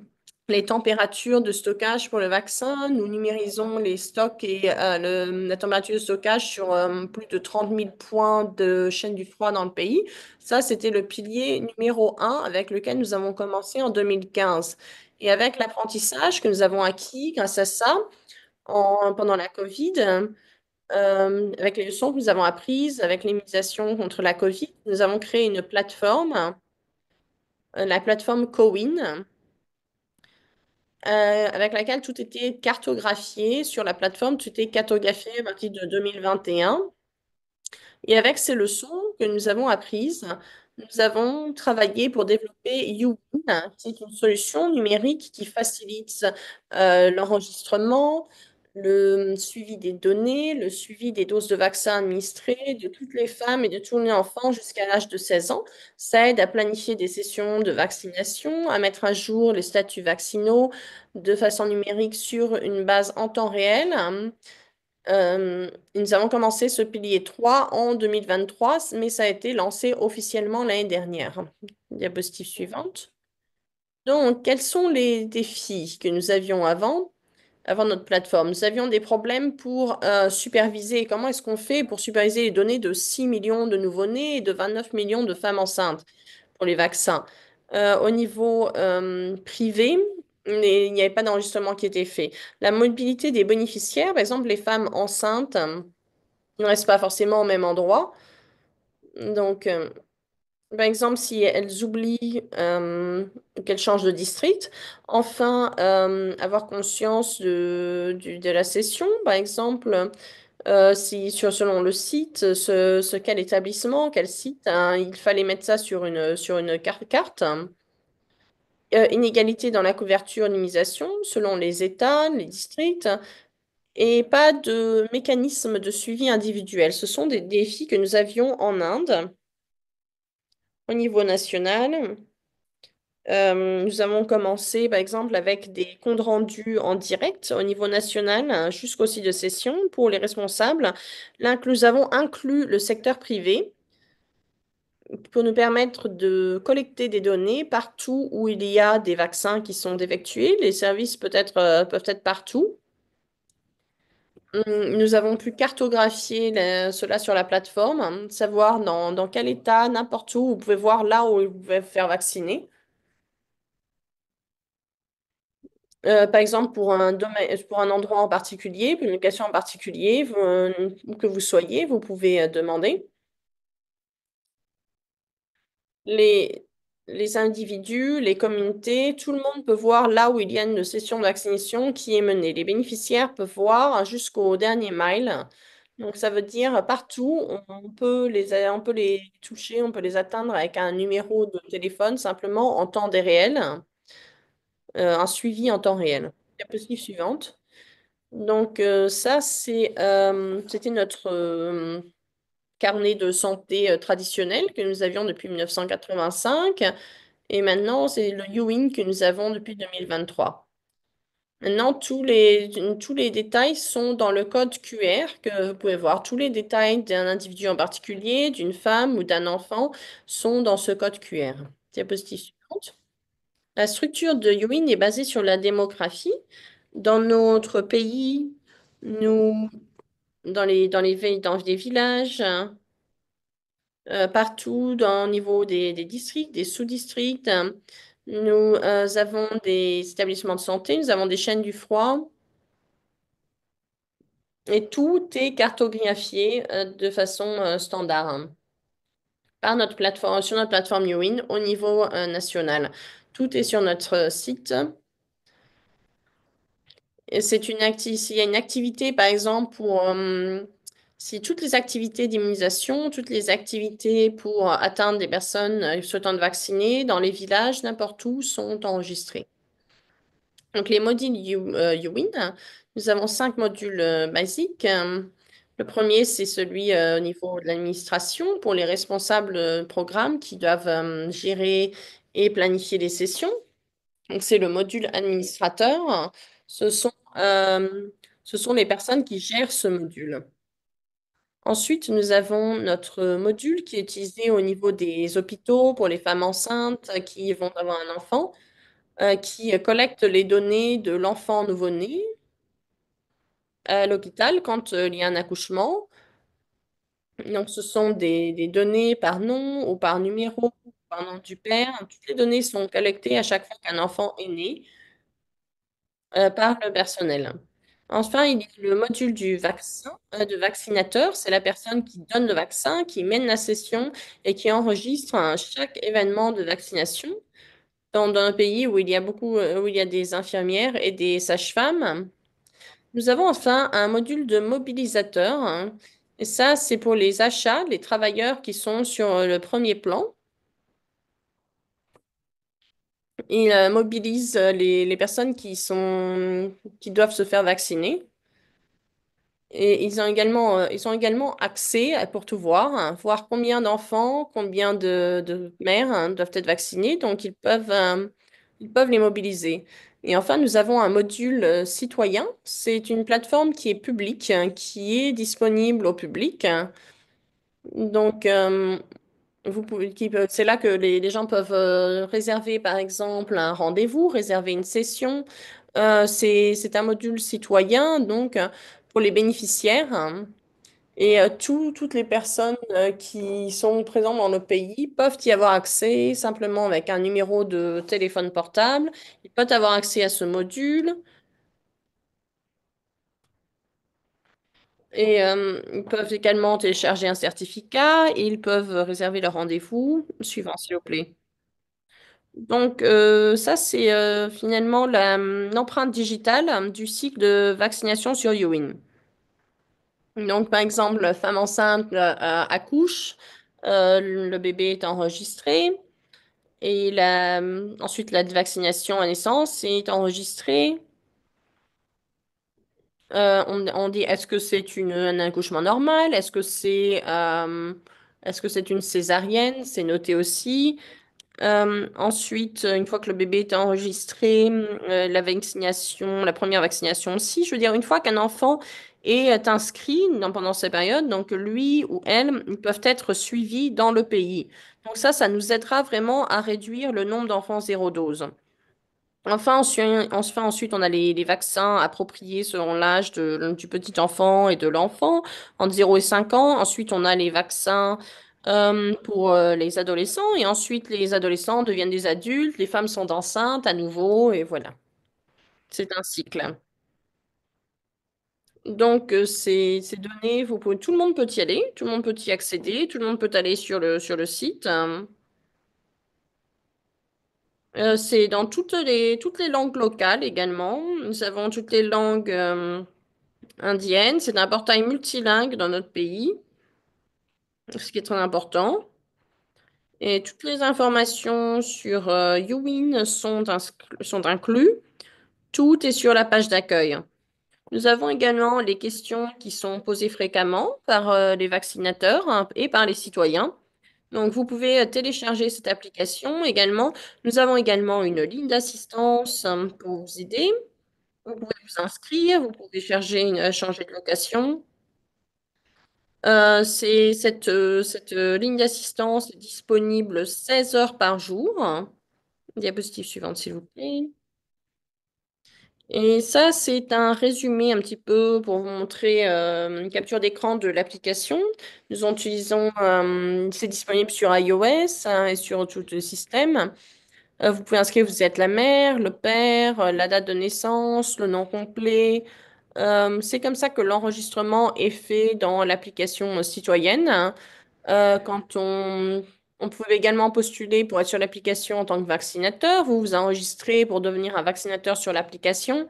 les températures de stockage pour le vaccin. Nous numérisons les stocks et la température de stockage sur plus de 30 000 points de chaîne du froid dans le pays. Ça, c'était le pilier numéro un avec lequel nous avons commencé en 2015. Et avec l'apprentissage que nous avons acquis grâce à ça pendant la COVID, avec les leçons que nous avons apprises, avec l'immunisation contre la COVID, nous avons créé une plateforme, la plateforme Cowin, avec laquelle tout était cartographié sur la plateforme, tout était cartographié à partir de 2021. Et avec ces leçons que nous avons apprises, nous avons travaillé pour développer YouWin, qui est une solution numérique qui facilite l'enregistrement, le suivi des données, le suivi des doses de vaccins administrées de toutes les femmes et de tous les enfants jusqu'à l'âge de 16 ans. Ça aide à planifier des sessions de vaccination, à mettre à jour les statuts vaccinaux de façon numérique sur une base en temps réel. Nous avons commencé ce pilier 3 en 2023, mais ça a été lancé officiellement l'année dernière. Diapositive suivante. Donc, quels sont les défis que nous avions avant notre plateforme? Nous avions des problèmes pour superviser. Comment est-ce qu'on fait pour superviser les données de 6 millions de nouveau-nés et de 29 millions de femmes enceintes pour les vaccins? Au niveau privé, il n'y avait pas d'enregistrement qui était fait. La mobilité des bénéficiaires, par exemple, les femmes enceintes ne restent pas forcément au même endroit. Donc, par exemple, si elles oublient qu'elles changent de district, enfin, avoir conscience de la session, par exemple, si selon le site, quel établissement, quel site, hein, il fallait mettre ça sur une carte. Inégalité dans la couverture, l'immunisation selon les États, les districts, et pas de mécanisme de suivi individuel. Ce sont des défis que nous avions en Inde au niveau national. Nous avons commencé, par exemple, avec des comptes rendus en direct au niveau national jusqu'au site de session pour les responsables. Là, nous avons inclus le secteur privé pour nous permettre de collecter des données partout où il y a des vaccins qui sont effectués. Les services peuvent être partout. Nous avons pu cartographier cela sur la plateforme, savoir dans quel état, n'importe où, vous pouvez voir là où vous pouvez faire vacciner. Par exemple, pour un domaine, pour un endroit en particulier, pour une location en particulier, où que vous soyez, vous pouvez demander. Les, les individus, les communautés, tout le monde peut voir là où il y a une session de vaccination qui est menée. Les bénéficiaires peuvent voir jusqu'au dernier mile. Donc, ça veut dire partout, on peut les toucher, on peut les atteindre avec un numéro de téléphone simplement en temps réel, un suivi en temps réel. Diapositive suivante. Donc, ça, c'était notre carnet de santé traditionnel que nous avions depuis 1985. Et maintenant, c'est le Ewing que nous avons depuis 2023. Maintenant, tous les détails sont dans le code QR que vous pouvez voir. Tous les détails d'un individu en particulier, d'une femme ou d'un enfant sont dans ce code QR. Diapositive suivante. La structure de Ewing est basée sur la démographie. Dans notre pays, nous, dans les villages, partout au niveau des districts, des sous-districts. Nous avons des établissements de santé, nous avons des chaînes du froid et tout est cartographié de façon standard par notre plateforme, sur notre plateforme Newin au niveau national. Tout est sur notre site. Et s'il y a une activité, par exemple, si toutes les activités d'immunisation, toutes les activités pour atteindre des personnes souhaitant de vacciner dans les villages, n'importe où, sont enregistrées. Donc, les modules YouWin, nous avons 5 modules basiques. Le premier, c'est celui au niveau de l'administration pour les responsables programmes qui doivent gérer et planifier les sessions. Donc, c'est le module administrateur. Ce sont, euh, ce sont les personnes qui gèrent ce module. Ensuite, nous avons notre module qui est utilisé au niveau des hôpitaux pour les femmes enceintes qui vont avoir un enfant, qui collecte les données de l'enfant nouveau-né à l'hôpital quand il y a un accouchement. Donc, ce sont des données par nom ou par numéro, par nom du père. Toutes les données sont collectées à chaque fois qu'un enfant est né. Par le personnel. Enfin, il y a le module du vaccin, de vaccinateur. C'est la personne qui donne le vaccin, qui mène la session et qui enregistre chaque événement de vaccination. Dans un pays où il y a où il y a des infirmières et des sages-femmes. Nous avons enfin un module de mobilisateur, hein. Et ça, c'est pour les achats, les travailleurs qui sont sur le premier plan. Ils mobilisent les personnes qui doivent se faire vacciner. Et ils ont également accès pour tout voir, hein, voir combien d'enfants, combien de mères doivent être vaccinées. Donc, ils peuvent les mobiliser. Et enfin, nous avons un module citoyen. C'est une plateforme qui est publique, hein, qui est disponible au public. Donc, c'est là que les gens peuvent réserver, par exemple, un rendez-vous, réserver une session. C'est un module citoyen, donc pour les bénéficiaires, hein. Et toutes les personnes qui sont présentes dans le pays peuvent y avoir accès simplement avec un numéro de téléphone portable. Ils peuvent avoir accès à ce module et ils peuvent également télécharger un certificat et ils peuvent réserver leur rendez-vous suivant, s'il vous plaît. Donc, ça, c'est finalement l'empreinte digitale du cycle de vaccination sur Youin. Donc, par exemple, la femme enceinte accouche, le bébé est enregistré Et ensuite, la vaccination à naissance est enregistrée. On dit, est-ce que c'est un accouchement normal? Est-ce que c'est une césarienne? C'est noté aussi. Ensuite, une fois que le bébé est enregistré, la vaccination, la première vaccination aussi. Je veux dire, une fois qu'un enfant est inscrit pendant cette période, donc lui ou elle, ils peuvent être suivis dans le pays. Donc ça nous aidera vraiment à réduire le nombre d'enfants zéro dose. Ensuite, on a les vaccins appropriés selon l'âge du petit enfant et de l'enfant, entre 0 et 5 ans. Ensuite, on a les vaccins pour les adolescents. Et ensuite, les adolescents deviennent des adultes, les femmes sont enceintes à nouveau, et voilà. C'est un cycle. Donc, ces données, tout le monde peut y aller, tout le monde peut y accéder, tout le monde peut aller sur le site. C'est dans toutes les langues locales également. Nous avons toutes les langues. Indienne. C'est un portail multilingue dans notre pays, ce qui est très important. Et toutes les informations sur YouWin sont incluses. Tout est sur la page d'accueil. Nous avons également les questions qui sont posées fréquemment par les vaccinateurs hein, et par les citoyens. Donc, vous pouvez télécharger cette application également. Nous avons également une ligne d'assistance pour vous aider. Vous pouvez vous inscrire, vous pouvez changer de location. Cette ligne d'assistance est disponible 16 heures par jour. Diapositive suivante, s'il vous plaît. Et ça, c'est un résumé un petit peu pour vous montrer une capture d'écran de l'application. C'est disponible sur iOS hein, et sur tout le système. Vous pouvez inscrire, vous êtes la mère, le père, la date de naissance, le nom complet. C'est comme ça que l'enregistrement est fait dans l'application citoyenne. Quand on pouvait également postuler pour être sur l'application en tant que vaccinateur. Vous vous enregistrez pour devenir un vaccinateur sur l'application.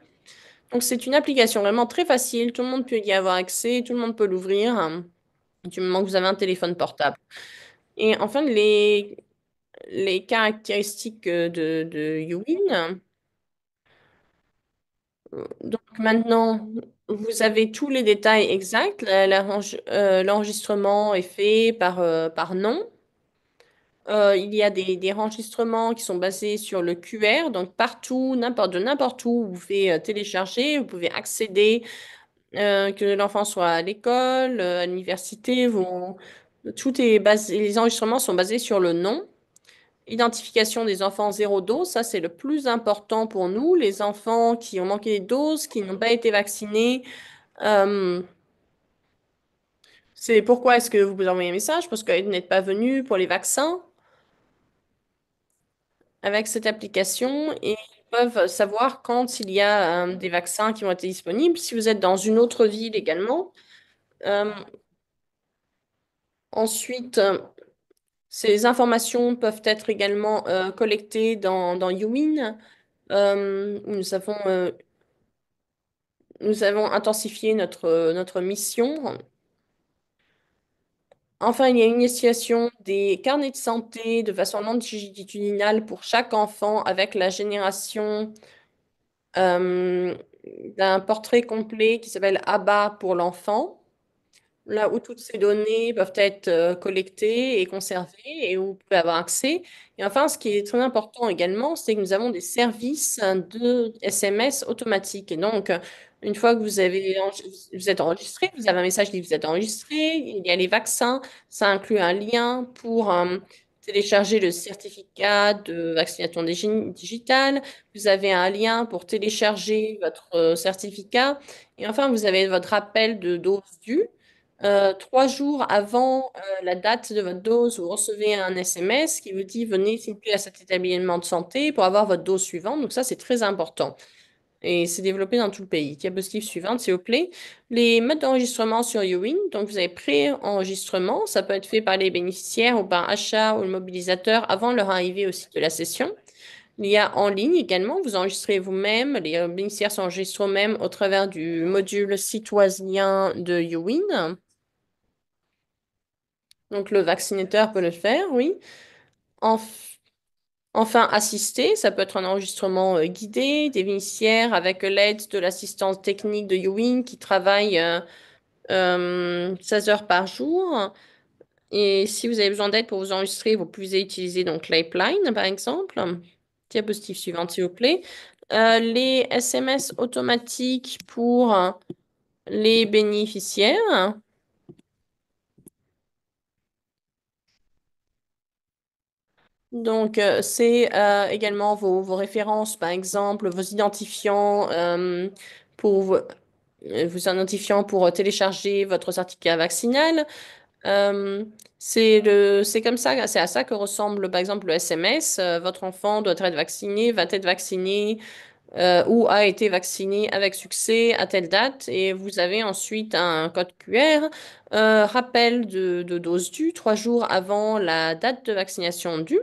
Donc, c'est une application vraiment très facile. Tout le monde peut y avoir accès, tout le monde peut l'ouvrir du moment que vous avez un téléphone portable. Et enfin, les caractéristiques de YouWin. Donc, maintenant, vous avez tous les détails exacts. L'enregistrement est fait par nom. Il y a des enregistrements qui sont basés sur le QR, donc partout, de n'importe où, vous pouvez télécharger, vous pouvez accéder, que l'enfant soit à l'école, à l'université, tout est basé, les enregistrements sont basés sur le nom. Identification des enfants zéro dose, ça c'est le plus important pour nous, les enfants qui ont manqué des doses, qui n'ont pas été vaccinés. Euh, c'est pourquoi est-ce que vous vous envoyez un message? Parce que vous n'êtes pas venu pour les vaccins. Avec cette application et ils peuvent savoir quand il y a des vaccins qui vont être disponibles. Si vous êtes dans une autre ville également. Euh, ensuite, ces informations peuvent être également collectées dans YouWin. Où nous avons intensifié notre mission. Enfin, il y a une initiation des carnets de santé de façon longitudinale pour chaque enfant avec la génération euh, d'un portrait complet qui s'appelle ABA pour l'enfant, là où toutes ces données peuvent être collectées et conservées et où vous pouvez avoir accès. Et enfin, ce qui est très important également, c'est que nous avons des services de SMS automatiques. Et donc, une fois que vous êtes enregistré, vous avez un message qui dit que vous êtes enregistré, il y a les vaccins, ça inclut un lien pour télécharger le certificat de vaccination digitale, vous avez un lien pour télécharger votre certificat, et enfin, vous avez votre rappel de dose due. 3 jours avant la date de votre dose, vous recevez un SMS qui vous dit venez s'il vous plaît à cet établissement de santé pour avoir votre dose suivante. Donc ça, c'est très important. Et c'est développé dans tout le pays. Diapositive suivante, s'il vous plaît. Les modes d'enregistrement sur YouWin. Donc vous avez pré-enregistrement. Ça peut être fait par les bénéficiaires ou par achat ou le mobilisateur avant leur arrivée au site de la session. Il y a en ligne également, vous enregistrez vous-même, les bénéficiaires s'enregistrent eux-mêmes au travers du module citoyen de YouWin. Donc, le vaccinateur peut le faire, oui. En Enfin, assister, ça peut être un enregistrement guidé, des bénéficiaires avec l'aide de l'assistance technique de Ewing qui travaille 16 heures par jour. Et si vous avez besoin d'aide pour vous enregistrer, vous pouvez utiliser donc Lifeline, par exemple. Diapositive suivante, s'il vous plaît. Les SMS automatiques pour les bénéficiaires. Donc, c'est également vos références, par exemple, vos identifiants pour vos identifiants pour télécharger votre certificat vaccinal. Euh, c'est comme ça, c'est à ça que ressemble, par exemple, le SMS. Votre enfant doit être vacciné, va être vacciné ou a été vacciné avec succès à telle date. Et vous avez ensuite un code QR, rappel de dose due 3 jours avant la date de vaccination due.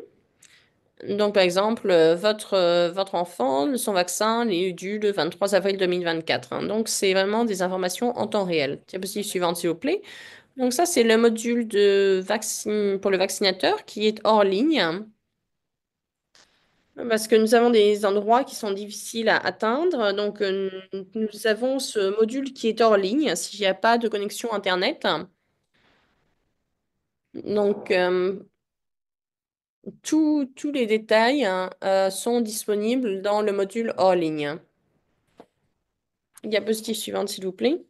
Donc, par exemple, votre enfant, son vaccin est dû le 23 avril 2024, hein. Donc, c'est vraiment des informations en temps réel. Diapositive suivante, s'il vous plaît. Donc, ça, c'est le module de vaccin pour le vaccinateur qui est hors ligne, parce que nous avons des endroits qui sont difficiles à atteindre. Donc, nous avons ce module qui est hors ligne s'il n'y a pas de connexion Internet. Donc, tous les détails hein, sont disponibles dans le module hors ligne. Diapositive suivante, s'il vous plaît.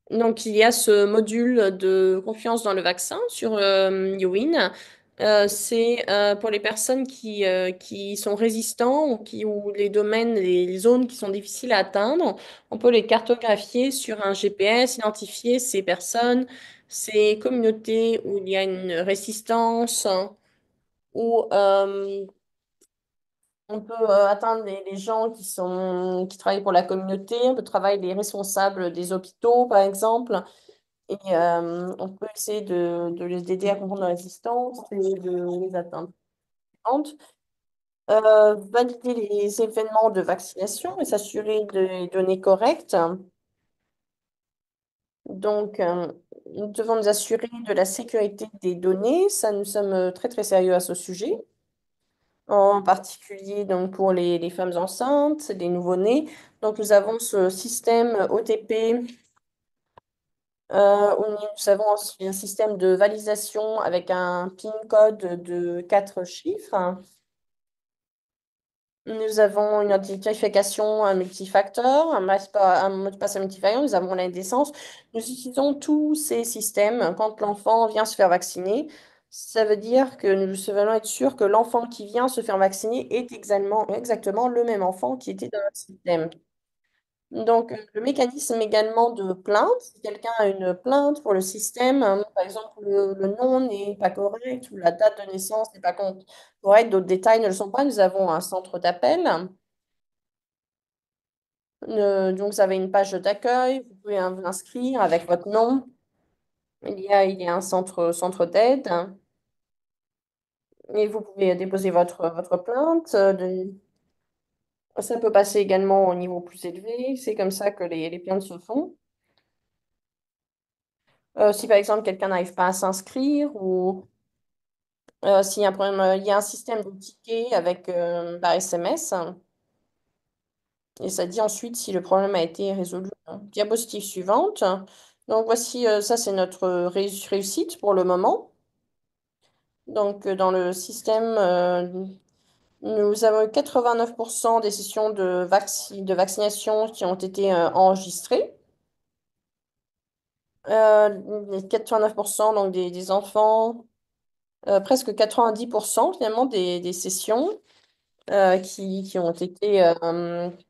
Donc, il y a ce module de confiance dans le vaccin sur Youin. C'est pour les personnes qui sont résistants ou les domaines, les zones qui sont difficiles à atteindre. On peut les cartographier sur un GPS, identifier ces personnes, ces communautés où il y a une résistance, où on peut atteindre les gens qui travaillent pour la communauté. On peut travailler les responsables des hôpitaux, par exemple. Et on peut essayer de les aider à comprendre leur existence et de les atteindre. Valider les événements de vaccination et s'assurer des données correctes. Donc, nous devons nous assurer de la sécurité des données. Ça, nous sommes très, très sérieux à ce sujet. En particulier donc, pour les femmes enceintes, les nouveau-nés. Donc, nous avons ce système OTP où nous avons aussi un système de validation avec un PIN code de 4 chiffres. Nous avons une identification un multifacteur, un mot de passe multifacteur, nous avons la naissance. Nous utilisons tous ces systèmes quand l'enfant vient se faire vacciner. Ça veut dire que nous devons être sûrs que l'enfant qui vient se faire vacciner est exactement le même enfant qui était dans notre système. Donc, le mécanisme également de plainte, si quelqu'un a une plainte pour le système, par exemple, le nom n'est pas correct ou la date de naissance n'est pas correcte, d'autres détails ne le sont pas, nous avons un centre d'appel. Donc, vous avez une page d'accueil, vous pouvez vous inscrire avec votre nom. Il y a un centre d'aide et vous pouvez déposer votre plainte. Ça peut passer également au niveau plus élevé. C'est comme ça que les plaintes se font. Si par exemple quelqu'un n'arrive pas à s'inscrire ou s'il y a un problème, il y a un système de ticket avec par SMS et ça dit ensuite si le problème a été résolu. Diapositive suivante. Donc voici, ça c'est notre réussite pour le moment. Donc dans le système, nous avons eu 89% des sessions de vaccination qui ont été enregistrées. Les 89% donc des enfants, presque 90% finalement des sessions qui ont été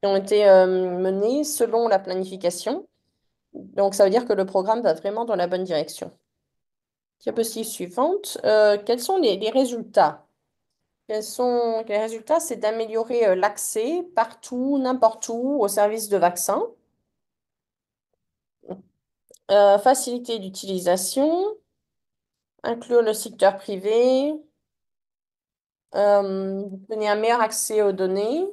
menées selon la planification. Donc, ça veut dire que le programme va vraiment dans la bonne direction. Diapositive suivante. Quels sont les résultats? Les résultats? C'est d'améliorer l'accès partout, n'importe où, au service de vaccin, faciliter l'utilisation, inclure le secteur privé, donner un meilleur accès aux données.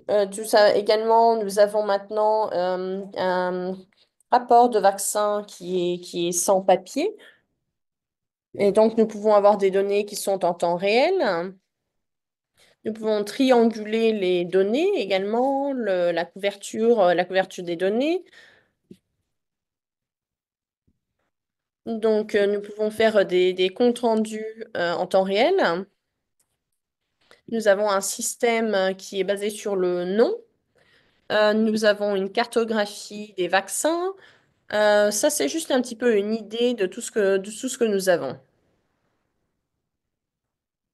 Tout ça également, nous avons maintenant un rapport de vaccin qui est sans papier. Et donc, nous pouvons avoir des données qui sont en temps réel. Nous pouvons trianguler les données également, la couverture des données. Donc, nous pouvons faire des comptes rendus en temps réel. Nous avons un système qui est basé sur le nom. Nous avons une cartographie des vaccins. Ça, c'est juste un petit peu une idée de tout ce que nous avons.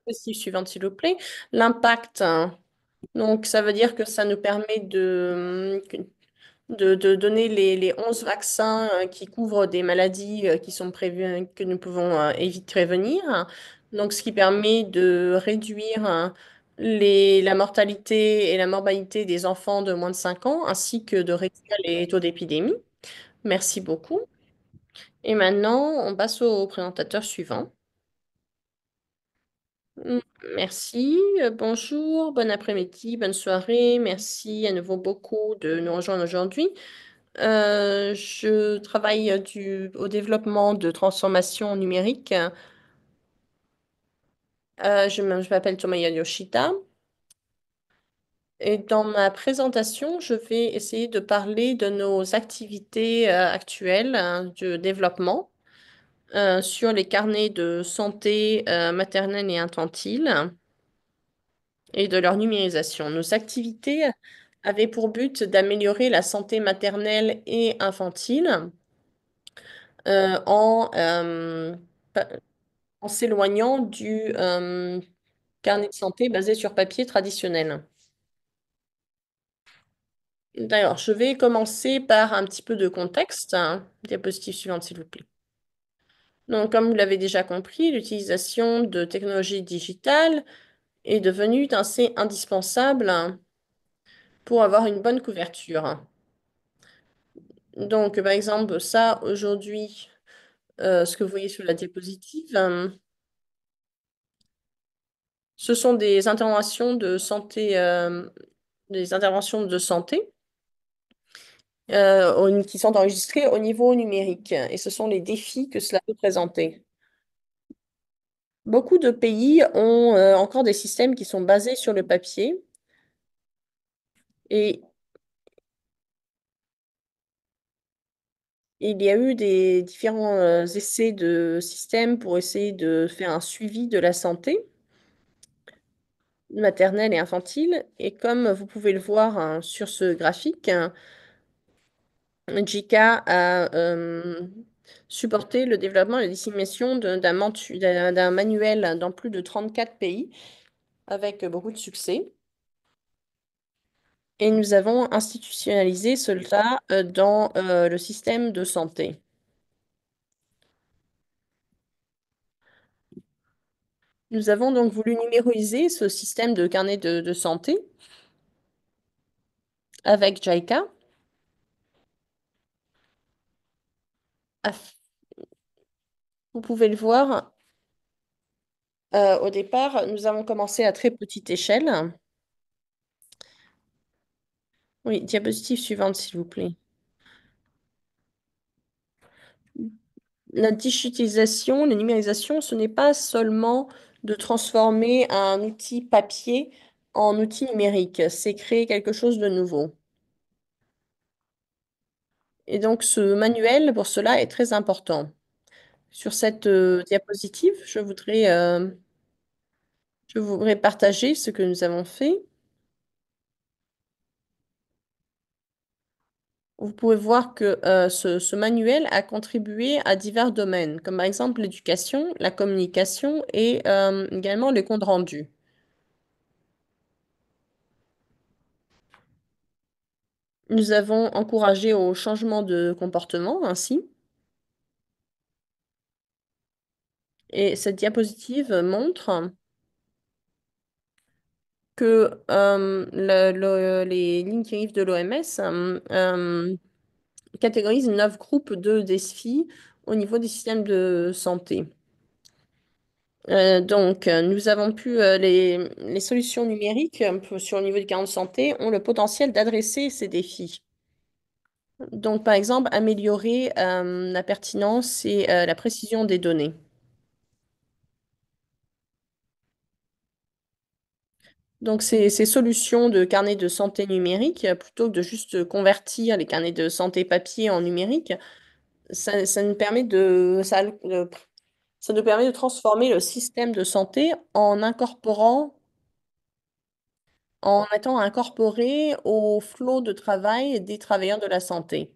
Diapositive suivante, s'il vous plaît. L'impact, hein. Donc, ça veut dire que ça nous permet de donner les 11 vaccins qui couvrent des maladies qui sont prévues, que nous pouvons éviter prévenir. Donc, ce qui permet de réduire la mortalité et la morbidité des enfants de moins de 5 ans, ainsi que de réduire les taux d'épidémie. Merci beaucoup. Et maintenant, on passe au présentateur suivant. Mm, Merci, bonjour, bon après-midi, bonne soirée. Merci à nouveau beaucoup de nous rejoindre aujourd'hui. Je travaille au développement de transformation numérique. Je m'appelle Tomoya Yoshida. Et dans ma présentation, je vais essayer de parler de nos activités actuelles de développement sur les carnets de santé maternelle et infantile et de leur numérisation. Nos activités avaient pour but d'améliorer la santé maternelle et infantile pa- en s'éloignant du carnet de santé basé sur papier traditionnel. D'ailleurs, je vais commencer par un petit peu de contexte, hein. Diapositive suivante, s'il vous plaît. Donc, comme vous l'avez déjà compris, l'utilisation de technologies digitales est devenue assez indispensable pour avoir une bonne couverture. Donc, par exemple, ça, aujourd'hui, ce que vous voyez sur la diapositive, ce sont des interventions de santé qui sont enregistrées au niveau numérique. Et ce sont les défis que cela peut présenter. Beaucoup de pays ont encore des systèmes qui sont basés sur le papier et il y a eu des différents essais de systèmes pour essayer de faire un suivi de la santé maternelle et infantile. Et comme vous pouvez le voir hein, sur ce graphique, JICA a supporté le développement et la dissémination d'un manuel dans plus de 34 pays avec beaucoup de succès. Et nous avons institutionnalisé cela dans le système de santé. Nous avons donc voulu numériser ce système de carnet de santé avec JICA. Aff- Vous pouvez le voir, au départ, nous avons commencé à très petite échelle. Oui, diapositive suivante, s'il vous plaît. La digitalisation, la numérisation, ce n'est pas seulement de transformer un outil papier en outil numérique, c'est créer quelque chose de nouveau. Et donc, ce manuel, pour cela, est très important. Sur cette diapositive, je voudrais partager ce que nous avons fait. Vous pouvez voir que ce manuel a contribué à divers domaines, comme par exemple l'éducation, la communication et également les comptes rendus. Nous avons encouragé au changement de comportement ainsi. Et cette diapositive montre que les lignes directrices de l'OMS catégorisent 9 groupes de défis au niveau des systèmes de santé. Nous avons les solutions numériques sur le niveau du carnet de santé ont le potentiel d'adresser ces défis. Donc, par exemple, améliorer la pertinence et la précision des données. Donc, ces solutions de carnet de santé numérique, plutôt que de juste convertir les carnets de santé papier en numérique, ça nous permet ça nous permet de transformer le système de santé en étant incorporé au flot de travail des travailleurs de la santé,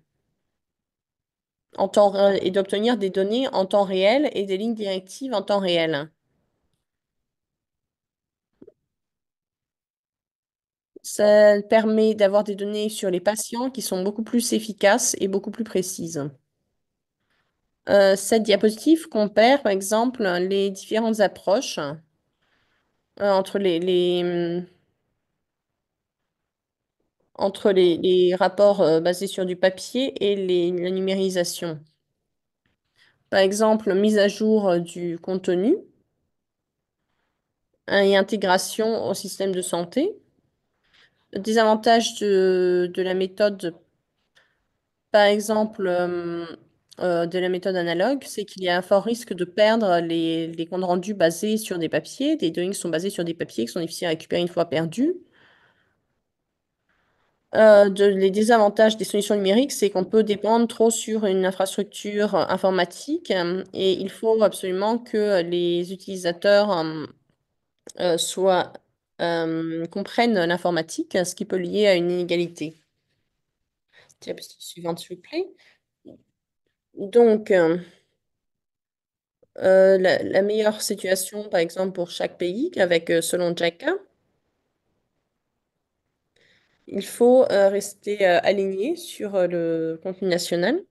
et d'obtenir des données en temps réel et des lignes directives en temps réel. Ça permet d'avoir des données sur les patients qui sont beaucoup plus efficaces et beaucoup plus précises. Cette diapositive compare, par exemple, les différentes approches entre les rapports basés sur du papier et la numérisation. Par exemple, mise à jour du contenu et intégration au système de santé. Le désavantage de la méthode, par exemple, de la méthode analogue, c'est qu'il y a un fort risque de perdre les comptes rendus basés sur des papiers, des données qui sont basées sur des papiers qui sont difficiles à récupérer une fois perdus. Les désavantages des solutions numériques, c'est qu'on peut dépendre trop sur une infrastructure informatique et il faut absolument que les utilisateurs comprennent l'informatique, ce qui peut lier à une inégalité. Diapositive suivante, s'il vous plaît. Donc, la meilleure situation, par exemple, pour chaque pays, avec selon JICA, il faut rester aligné sur le contenu national.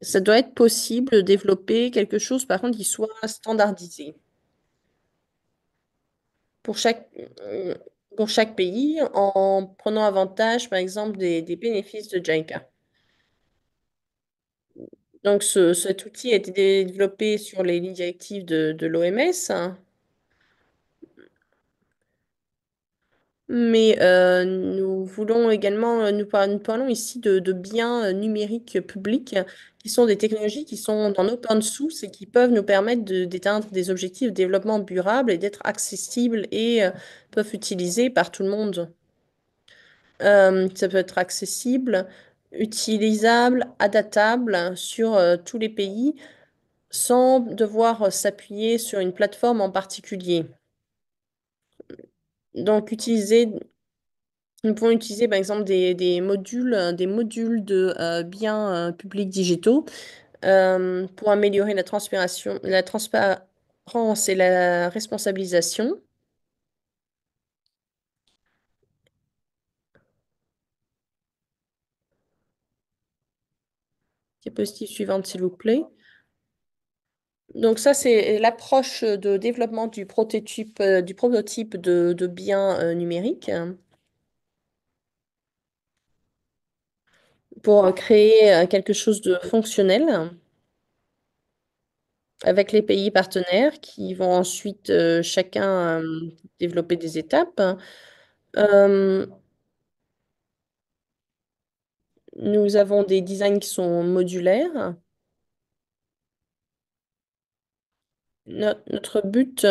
Ça doit être possible de développer quelque chose, par contre, qui soit standardisé pour euh, pour chaque pays en prenant avantage, par exemple, des bénéfices de JICA. Donc, cet outil a été développé sur les lignes directives de l'OMS, mais nous voulons également, nous parlons ici de biens numériques publics qui sont des technologies qui sont en open source et qui peuvent nous permettre d'atteindre des objectifs de développement durable et d'être accessibles et peuvent utiliser par tout le monde. Ça peut être accessible, utilisable, adaptable sur tous les pays sans devoir s'appuyer sur une plateforme en particulier. Donc, nous pouvons utiliser par exemple des modules de biens publics digitaux pour améliorer la transparence et la responsabilisation. Diapositive suivante, s'il vous plaît. Donc ça, c'est l'approche de développement du prototype de biens numériques pour créer quelque chose de fonctionnel avec les pays partenaires qui vont ensuite chacun développer des étapes. Euh, Nous avons des designs qui sont modulaires. Notre but,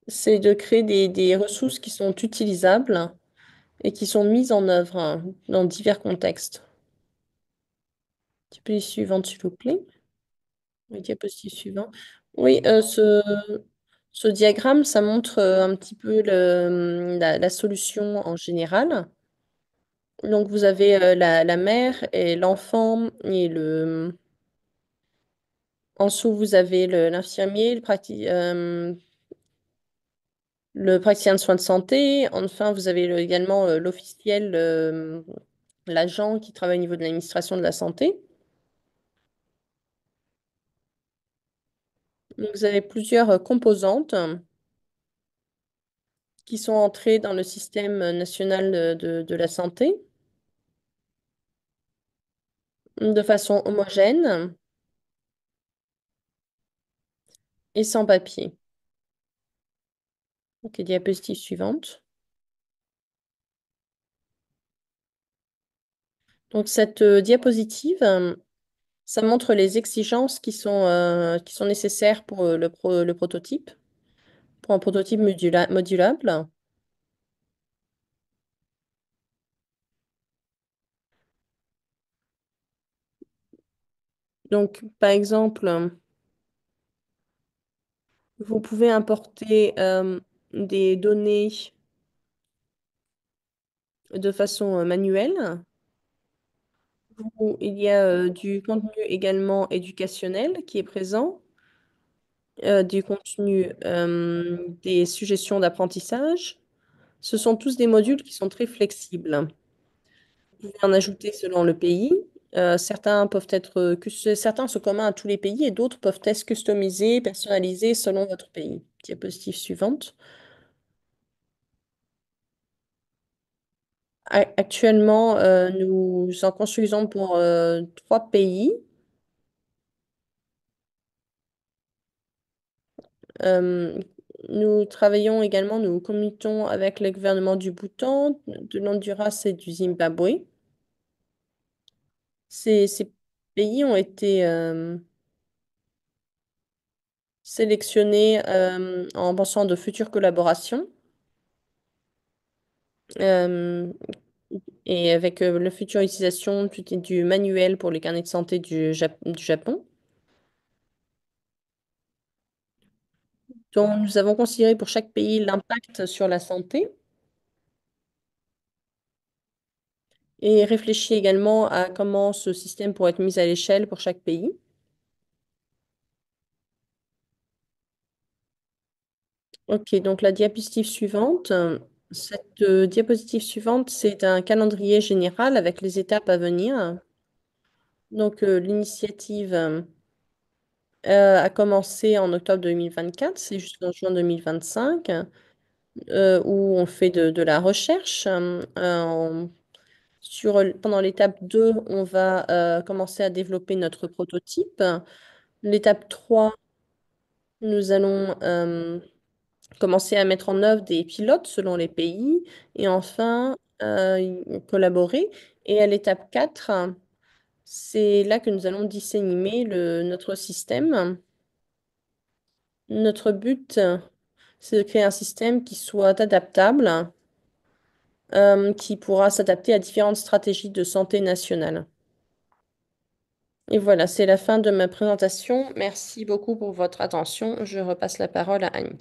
c'est de créer des ressources qui sont utilisables et qui sont mises en œuvre dans divers contextes. Diapositive suivante, s'il vous plaît. Oui, diapositive suivante. Oui, ce diagramme, ça montre un petit peu la solution en général. Donc, vous avez la mère et l'enfant et en dessous, vous avez l'infirmier, le praticien de soins de santé. Enfin, vous avez également l'officiel, l'agent qui travaille au niveau de l'administration de la santé. Donc, vous avez plusieurs composantes qui sont entrées dans le système national de la santé de façon homogène et sans papier. Ok, diapositive suivante. Donc, cette diapositive, ça montre les exigences qui sont nécessaires pour le prototype. pour un prototype modulable. Donc, par exemple, vous pouvez importer des données de façon manuelle. Il y a du contenu également éducationnel qui est présent, du contenu, des suggestions d'apprentissage. Ce sont tous des modules qui sont très flexibles. Vous pouvez en ajouter selon le pays. Certains sont communs à tous les pays et d'autres peuvent être customisés, personnalisés selon votre pays. Diapositive suivante. Actuellement, nous en construisons pour 3 pays. Euh, Nous travaillons également, nous communiquons avec le gouvernement du Bhoutan, de l'Honduras et du Zimbabwe. Ces pays ont été sélectionnés en pensant de futures collaborations euh, et avec la future utilisation du manuel pour les carnets de santé du Japon, dont nous avons considéré pour chaque pays l'impact sur la santé et réfléchi également à comment ce système pourrait être mis à l'échelle pour chaque pays. Ok, donc la diapositive suivante. Cette diapositive suivante, c'est un calendrier général avec les étapes à venir. Donc l'initiative a commencé en octobre 2024, c'est jusqu'en juin 2025, où on fait de la recherche. Pendant l'étape 2, on va commencer à développer notre prototype. L'étape 3, nous allons commencer à mettre en œuvre des pilotes selon les pays et enfin collaborer. Et à l'étape 4, c'est là que nous allons disséminer notre système. Notre but, c'est de créer un système qui soit adaptable, qui pourra s'adapter à différentes stratégies de santé nationale. Et voilà, c'est la fin de ma présentation. Merci beaucoup pour votre attention. Je repasse la parole à Annie.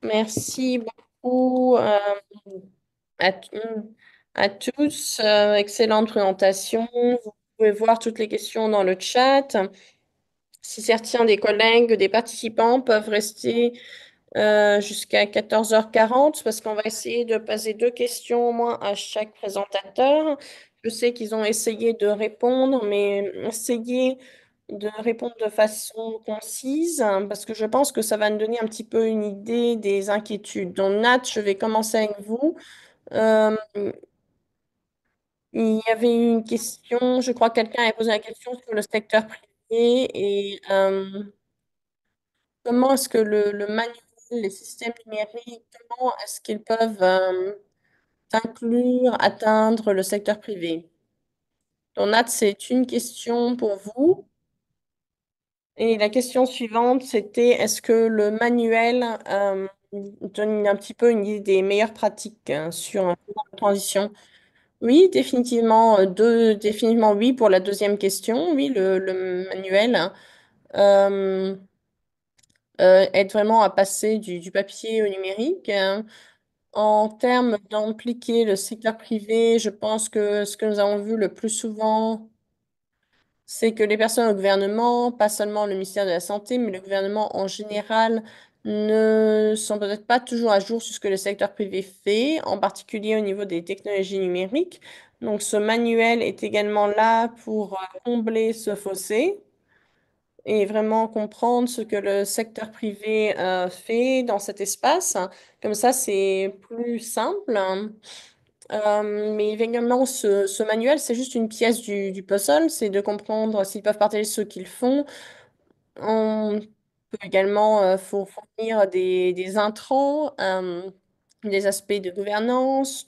Merci beaucoup. À, t- à tous, excellente présentation. Vous pouvez voir toutes les questions dans le chat. Si certains des collègues, des participants peuvent rester jusqu'à 14h40 parce qu'on va essayer de poser 2 questions au moins à chaque présentateur. Je sais qu'ils ont essayé de répondre, mais essayez de répondre de façon concise parce que je pense que ça va nous donner un petit peu une idée des inquiétudes. Donc, Nat, je vais commencer avec vous. Euh, il y avait eu une question, je crois que quelqu'un a posé la question sur le secteur privé et comment est-ce que le manuel, les systèmes numériques, comment est-ce qu'ils peuvent inclure, atteindre le secteur privé? Donc, Nat, c'est une question pour vous. Et la question suivante, c'était est-ce que le manuel donne un petit peu une idée des meilleures pratiques sur un programme de transition? Oui, définitivement, définitivement oui pour la deuxième question. Oui, le manuel euh, aide vraiment à passer du papier au numérique. En termes d'impliquer le secteur privé, je pense que ce que nous avons vu le plus souvent, c'est que les personnes au gouvernement, pas seulement le ministère de la Santé, mais le gouvernement en général, ne sont peut-être pas toujours à jour sur ce que le secteur privé fait, en particulier au niveau des technologies numériques. Donc, ce manuel est également là pour combler ce fossé et vraiment comprendre ce que le secteur privé fait dans cet espace. Comme ça, c'est plus simple. Mais évidemment, ce manuel, c'est juste une pièce du puzzle, c'est de comprendre s'ils peuvent partager ce qu'ils font. On peut également fournir des intrants, des aspects de gouvernance,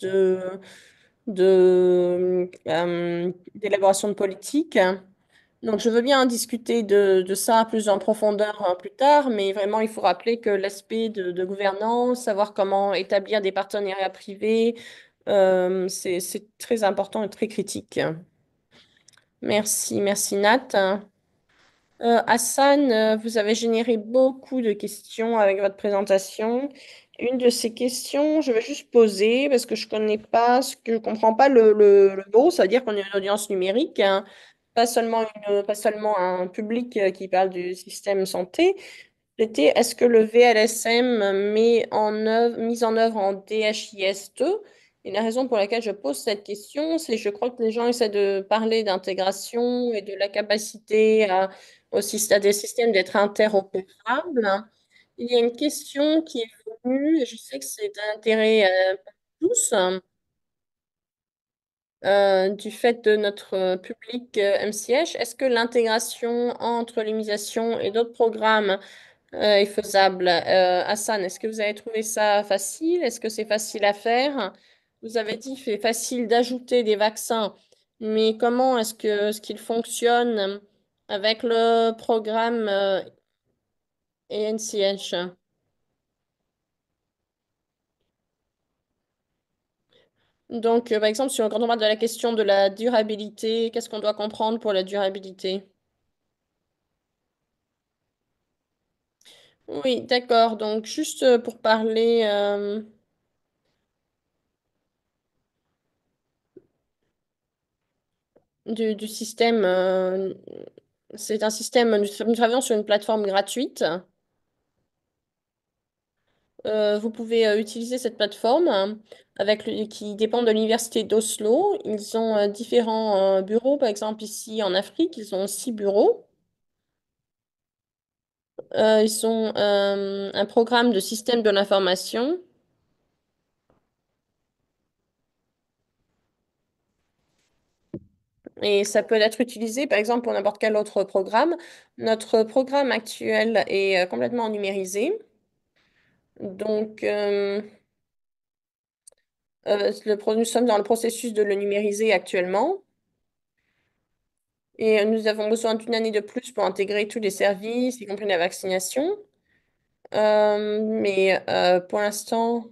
d'élaboration de politique. Donc, je veux bien en discuter de ça plus en profondeur plus tard, mais vraiment, il faut rappeler que l'aspect de gouvernance, savoir comment établir des partenariats privés, c'est très important et très critique. Merci, merci Nat. Hassan, vous avez généré beaucoup de questions avec votre présentation. Une de ces questions, je vais juste poser parce que je connais pas, ce que je comprends pas le mot. Ça veut dire qu'on est une audience numérique, hein, pas seulement un public qui parle du système santé. C'était, est-ce que le VLSM mis en œuvre en DHIS2? Et la raison pour laquelle je pose cette question, c'est que je crois que les gens essaient de parler d'intégration et de la capacité à des systèmes d'être interopérables. Il y a une question qui est venue, et je sais que c'est d'intérêt pour tous, du fait de notre public MCH. Est-ce que l'intégration entre l'immunisation et d'autres programmes est faisable? Hassan, est-ce que vous avez trouvé ça facile? Est-ce que c'est facile à faire? Vous avez dit c'est facile d'ajouter des vaccins, mais comment est-ce qu'il fonctionne avec le programme ENCH? Donc, par exemple, quand on parle de la question de la durabilité, qu'est-ce qu'on doit comprendre pour la durabilité? Oui, d'accord. Donc, juste pour parler du système, c'est un système, nous travaillons sur une plateforme gratuite. Vous pouvez utiliser cette plateforme qui dépend de l'université d'Oslo. Ils ont différents bureaux. Par exemple, ici en Afrique, ils ont 6 bureaux. Ils ont un programme de système de l'information et ça peut être utilisé, par exemple, pour n'importe quel autre programme. Notre programme actuel est complètement numérisé. Donc, nous sommes dans le processus de le numériser actuellement. Et nous avons besoin d'une année de plus pour intégrer tous les services, y compris la vaccination. Mais pour l'instant,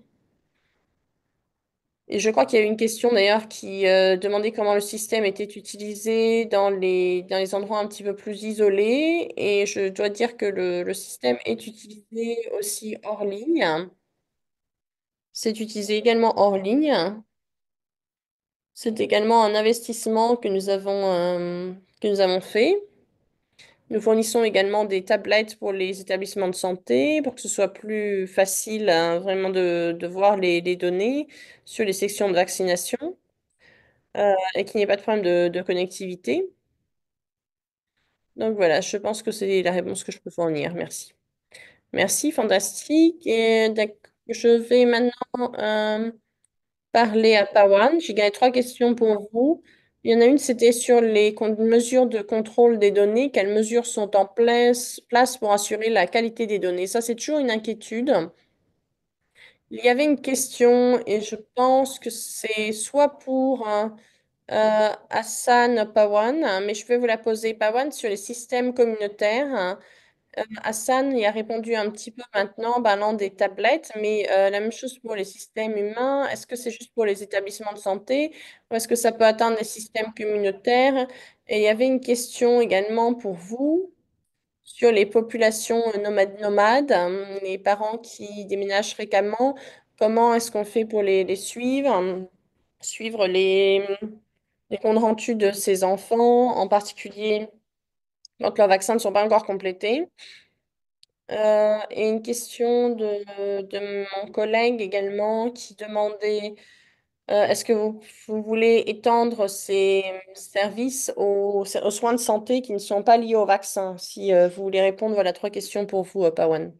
et je crois qu'il y a eu une question d'ailleurs qui demandait comment le système était utilisé dans les endroits un petit peu plus isolés. Et je dois dire que le système est utilisé aussi hors ligne. C'est utilisé également hors ligne. C'est également un investissement que nous avons fait. Nous fournissons également des tablettes pour les établissements de santé pour que ce soit plus facile hein, vraiment de voir les données sur les sections de vaccination et qu'il n'y ait pas de problème de connectivité. Donc voilà, je pense que c'est la réponse que je peux fournir. Merci. Merci, fantastique. Je vais maintenant parler à Pawan. J'ai gagné 3 questions pour vous. Il y en a une, c'était sur les mesures de contrôle des données. Quelles mesures sont en place pour assurer la qualité des données? Ça, c'est toujours une inquiétude. Il y avait une question et je pense que c'est soit pour Hassan Pawan, hein, mais je vais vous la poser, Pawan, sur les systèmes communautaires. Hassan y a répondu un petit peu maintenant en parlant des tablettes, mais la même chose pour les systèmes humains. Est-ce que c'est juste pour les établissements de santé ou est-ce que ça peut atteindre les systèmes communautaires? Et il y avait une question également pour vous sur les populations nomades, les parents qui déménagent fréquemment. Comment est-ce qu'on fait pour les suivre? Suivre les comptes rendus de ces enfants, en particulier quand leurs vaccins ne sont pas encore complétés. Et une question de mon collègue également qui demandait est-ce que vous voulez étendre ces services aux soins de santé qui ne sont pas liés au vaccin? Si vous voulez répondre, voilà 3 questions pour vous, Pawan.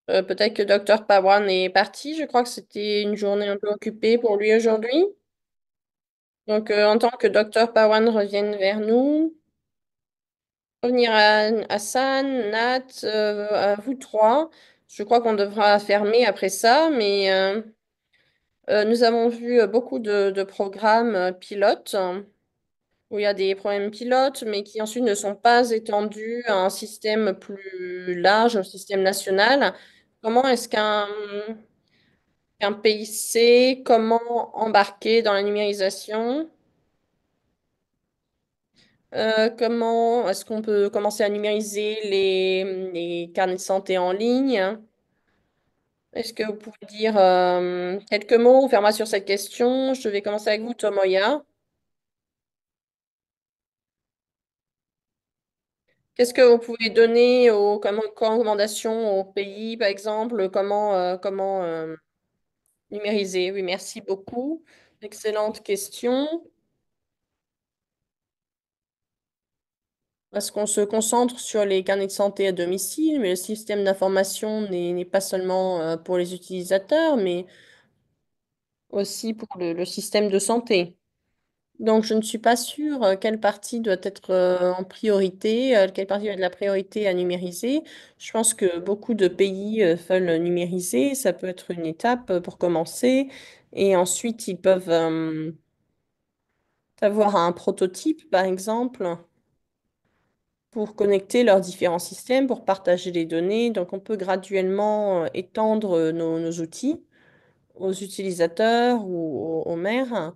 Peut-être que Dr Pawan est parti. Je crois que c'était une journée un peu occupée pour lui aujourd'hui. Donc, en tant que Dr Pawan revienne vers nous, revenir à Hassan, Nat, à vous trois. Je crois qu'on devra fermer après ça, mais nous avons vu beaucoup de programmes pilotes où il y a des problèmes pilotes, mais qui ensuite ne sont pas étendus à un système plus large, un système national. Comment est-ce qu'un pays sait comment embarquer dans la numérisation? Comment est-ce qu'on peut commencer à numériser les carnets de santé en ligne? Est-ce que vous pouvez dire quelques mots, faire moi sur cette question? Je vais commencer avec vous, Tomoya. Qu'est-ce que vous pouvez donner comme recommandation aux pays, par exemple, comment numériser? Oui, merci beaucoup. Excellente question. Parce qu'on se concentre sur les carnets de santé à domicile, mais le système d'information n'est pas seulement pour les utilisateurs, mais aussi pour le système de santé. Donc, je ne suis pas sûre quelle partie doit être en priorité, quelle partie doit être la priorité à numériser. Je pense que beaucoup de pays veulent numériser. Ça peut être une étape pour commencer. Et ensuite, ils peuvent avoir un prototype, par exemple, pour connecter leurs différents systèmes, pour partager les données. Donc, on peut graduellement étendre nos outils aux utilisateurs ou aux maires.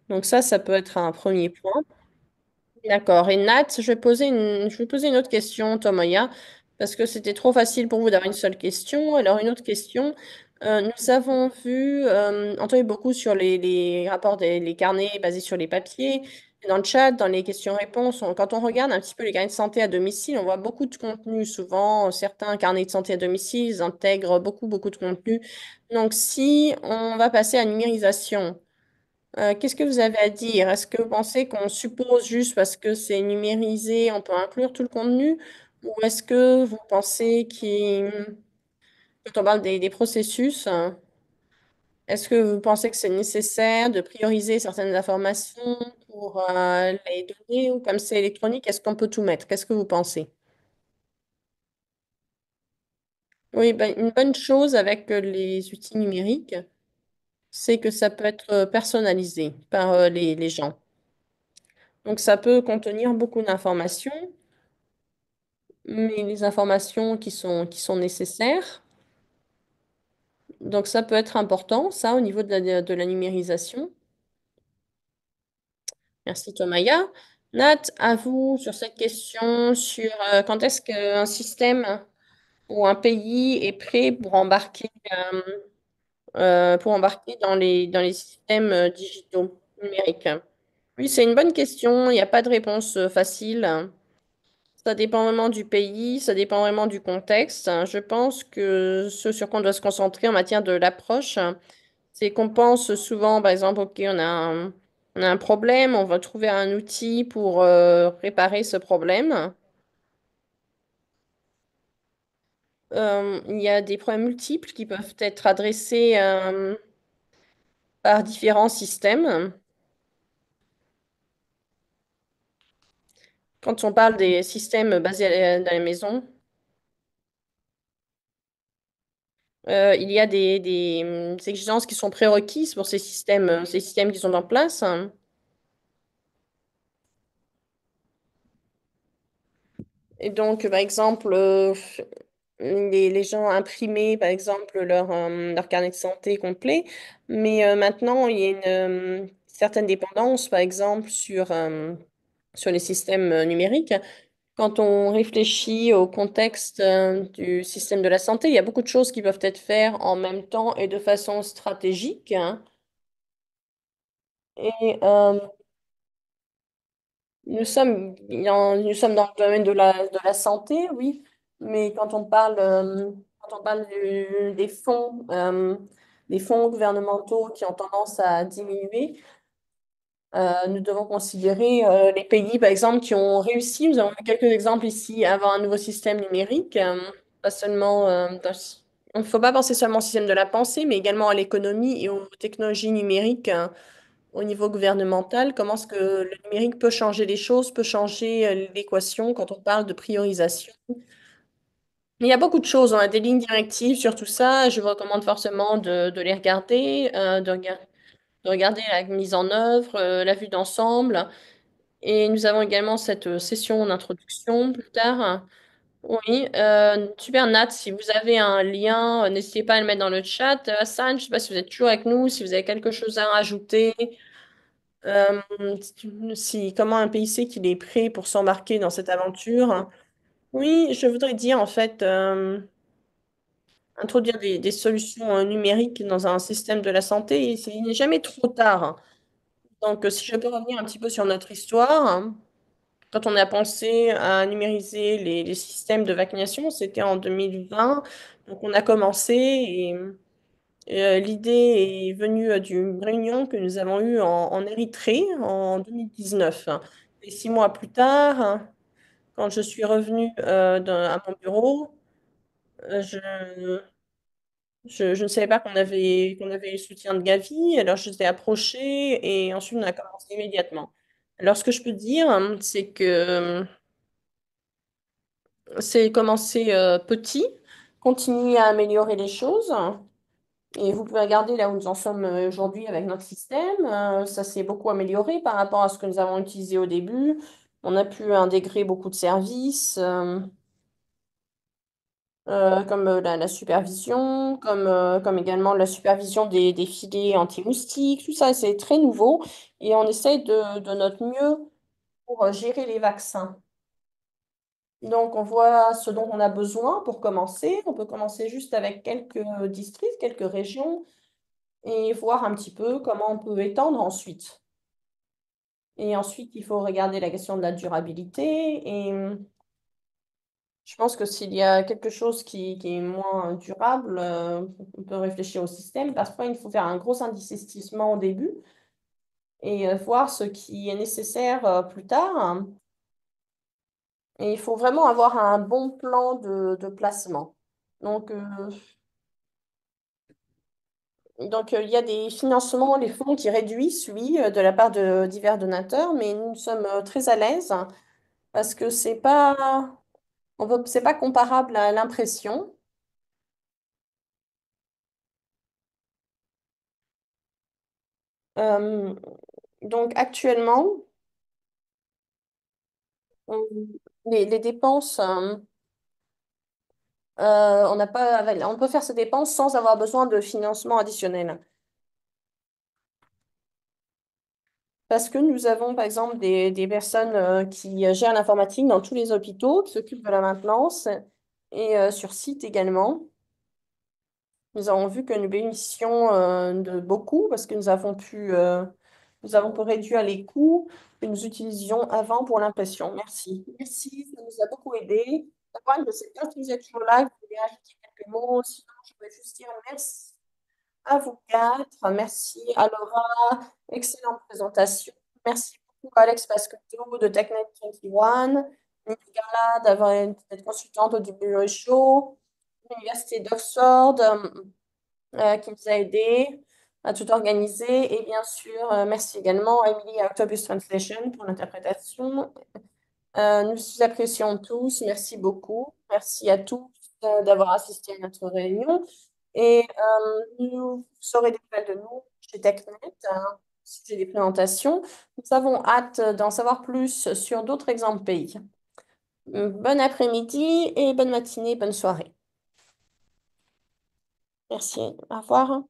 Donc, ça peut être un premier point. D'accord. Et Nat, je vais poser une autre question, Tomoya, parce que c'était trop facile pour vous d'avoir une seule question. Alors, une autre question. Nous avons entendu beaucoup sur les rapports les carnets basés sur les papiers. Et dans le chat, dans les questions-réponses, quand on regarde un petit peu les carnets de santé à domicile, on voit beaucoup de contenu. Souvent, certains carnets de santé à domicile, ils intègrent beaucoup de contenu. Donc, si on va passer à numérisation, qu'est-ce que vous avez à dire? Est-ce que vous pensez qu'on suppose juste parce que c'est numérisé, on peut inclure tout le contenu? Ou est-ce que vous pensez quand on parle des processus, est-ce que vous pensez que c'est nécessaire de prioriser certaines informations pour les données ou comme c'est électronique, est-ce qu'on peut tout mettre? Qu'est-ce que vous pensez? Oui, ben, une bonne chose avec les outils numériques, c'est que ça peut être personnalisé par les gens. Donc, ça peut contenir beaucoup d'informations, mais les informations qui sont nécessaires. Donc ça peut être important, ça, au niveau de la numérisation. Merci Tomaya. Nat, à vous sur cette question sur quand est-ce qu'un système ou un pays est prêt pour embarquer dans les systèmes digitaux numériques. Oui, c'est une bonne question. Il n'y a pas de réponse facile. Ça dépend vraiment du pays, ça dépend vraiment du contexte. Je pense que ce sur quoi on doit se concentrer en matière de l'approche, c'est qu'on pense souvent, par exemple, OK, on a un problème, on va trouver un outil pour réparer ce problème. Il y a des problèmes multiples qui peuvent être adressés par différents systèmes. Quand on parle des systèmes basés dans la maison, il y a des exigences qui sont prérequises pour ces systèmes qui sont en place. Et donc, par exemple, les gens imprimaient, par exemple, leur carnet de santé complet. Mais maintenant, il y a une certaine dépendance, par exemple, sur les systèmes numériques. Quand on réfléchit au contexte du système de la santé, il y a beaucoup de choses qui peuvent être faites en même temps et de façon stratégique, hein. Et nous sommes dans le domaine de la santé, oui, mais quand on parle des fonds gouvernementaux qui ont tendance à diminuer, nous devons considérer les pays, par exemple, qui ont réussi. Nous avons vu quelques exemples ici, à avoir un nouveau système numérique, pas seulement, il ne faut pas penser seulement au système de la pensée, mais également à l'économie et aux technologies numériques au niveau gouvernemental. Comment est-ce que le numérique peut changer les choses, peut changer l'équation quand on parle de priorisation? Il y a beaucoup de choses, on a des lignes directives sur tout ça. Je vous recommande forcément de les regarder, de regarder la mise en œuvre, la vue d'ensemble. Et nous avons également cette session d'introduction plus tard. Oui, super Nat, si vous avez un lien, n'hésitez pas à le mettre dans le chat. Hassan, je ne sais pas si vous êtes toujours avec nous, si vous avez quelque chose à rajouter, euh, si comment un pays sait qu'il est prêt pour s'embarquer dans cette aventure. Oui, je voudrais dire en fait, introduire des solutions numériques dans un système de la santé, il n'est jamais trop tard. Donc, si je peux revenir un petit peu sur notre histoire, quand on a pensé à numériser les systèmes de vaccination, c'était en 2020. Donc, on a commencé et l'idée est venue d'une réunion que nous avons eue en Érythrée en 2019. Et 6 mois plus tard, quand je suis revenue à mon bureau, je, je ne savais pas qu'on avait le soutien de Gavi, alors je les ai approchés et ensuite on a commencé immédiatement. Alors, ce que je peux dire, c'est que c'est commencer petit, continuer à améliorer les choses. Et vous pouvez regarder là où nous en sommes aujourd'hui avec notre système. Ça s'est beaucoup amélioré par rapport à ce que nous avons utilisé au début. On a pu intégrer beaucoup de services, comme la supervision, comme également la supervision des filets anti-moustiques. Tout ça, c'est très nouveau. Et on essaye de notre mieux pour gérer les vaccins. Donc, on voit ce dont on a besoin pour commencer. On peut commencer juste avec quelques districts, quelques régions et voir un petit peu comment on peut étendre ensuite. Et ensuite, il faut regarder la question de la durabilité. Et je pense que s'il y a quelque chose qui est moins durable, on peut réfléchir au système. Parfois, il faut faire un gros investissement au début et voir ce qui est nécessaire plus tard. Et il faut vraiment avoir un bon plan de placement. Donc, il y a des financements, les fonds qui réduisent, oui, de la part de divers donateurs, mais nous sommes très à l'aise parce que c'est pas comparable à l'impression. Euh, donc, actuellement, on- les dépenses, on n'a pas, on peut faire ces dépenses sans avoir besoin de financement additionnel. Parce que nous avons, par exemple, des personnes qui gèrent l'informatique dans tous les hôpitaux, qui s'occupent de la maintenance et sur site également. Nous avons vu que nous bénéficions de beaucoup parce que nous avons pu réduire les coûts que nous utilisions avant pour l'impression. Merci. Merci, ça nous a beaucoup aidé. Antoine, je ne sais pas si vous êtes toujours là, vous voulez ajouter quelques mots. Sinon, je voudrais juste dire merci à vous quatre. Merci à Laura, excellente présentation. Merci beaucoup à Alex Pascotto de TechNet 21, Nicolas d'être consultante au WHO, l'Université d'Oxford qui nous a aidés à tout organiser. Et bien sûr, merci également à Emily et à Octopus Translation pour l'interprétation. Nous vous apprécions tous. Merci beaucoup. Merci à tous d'avoir assisté à notre réunion. Et vous saurez des nouvelles de nous chez TechNet, si j'ai des présentations. Nous avons hâte d'en savoir plus sur d'autres exemples pays. Bon après-midi et bonne matinée, bonne soirée. Merci. Au revoir.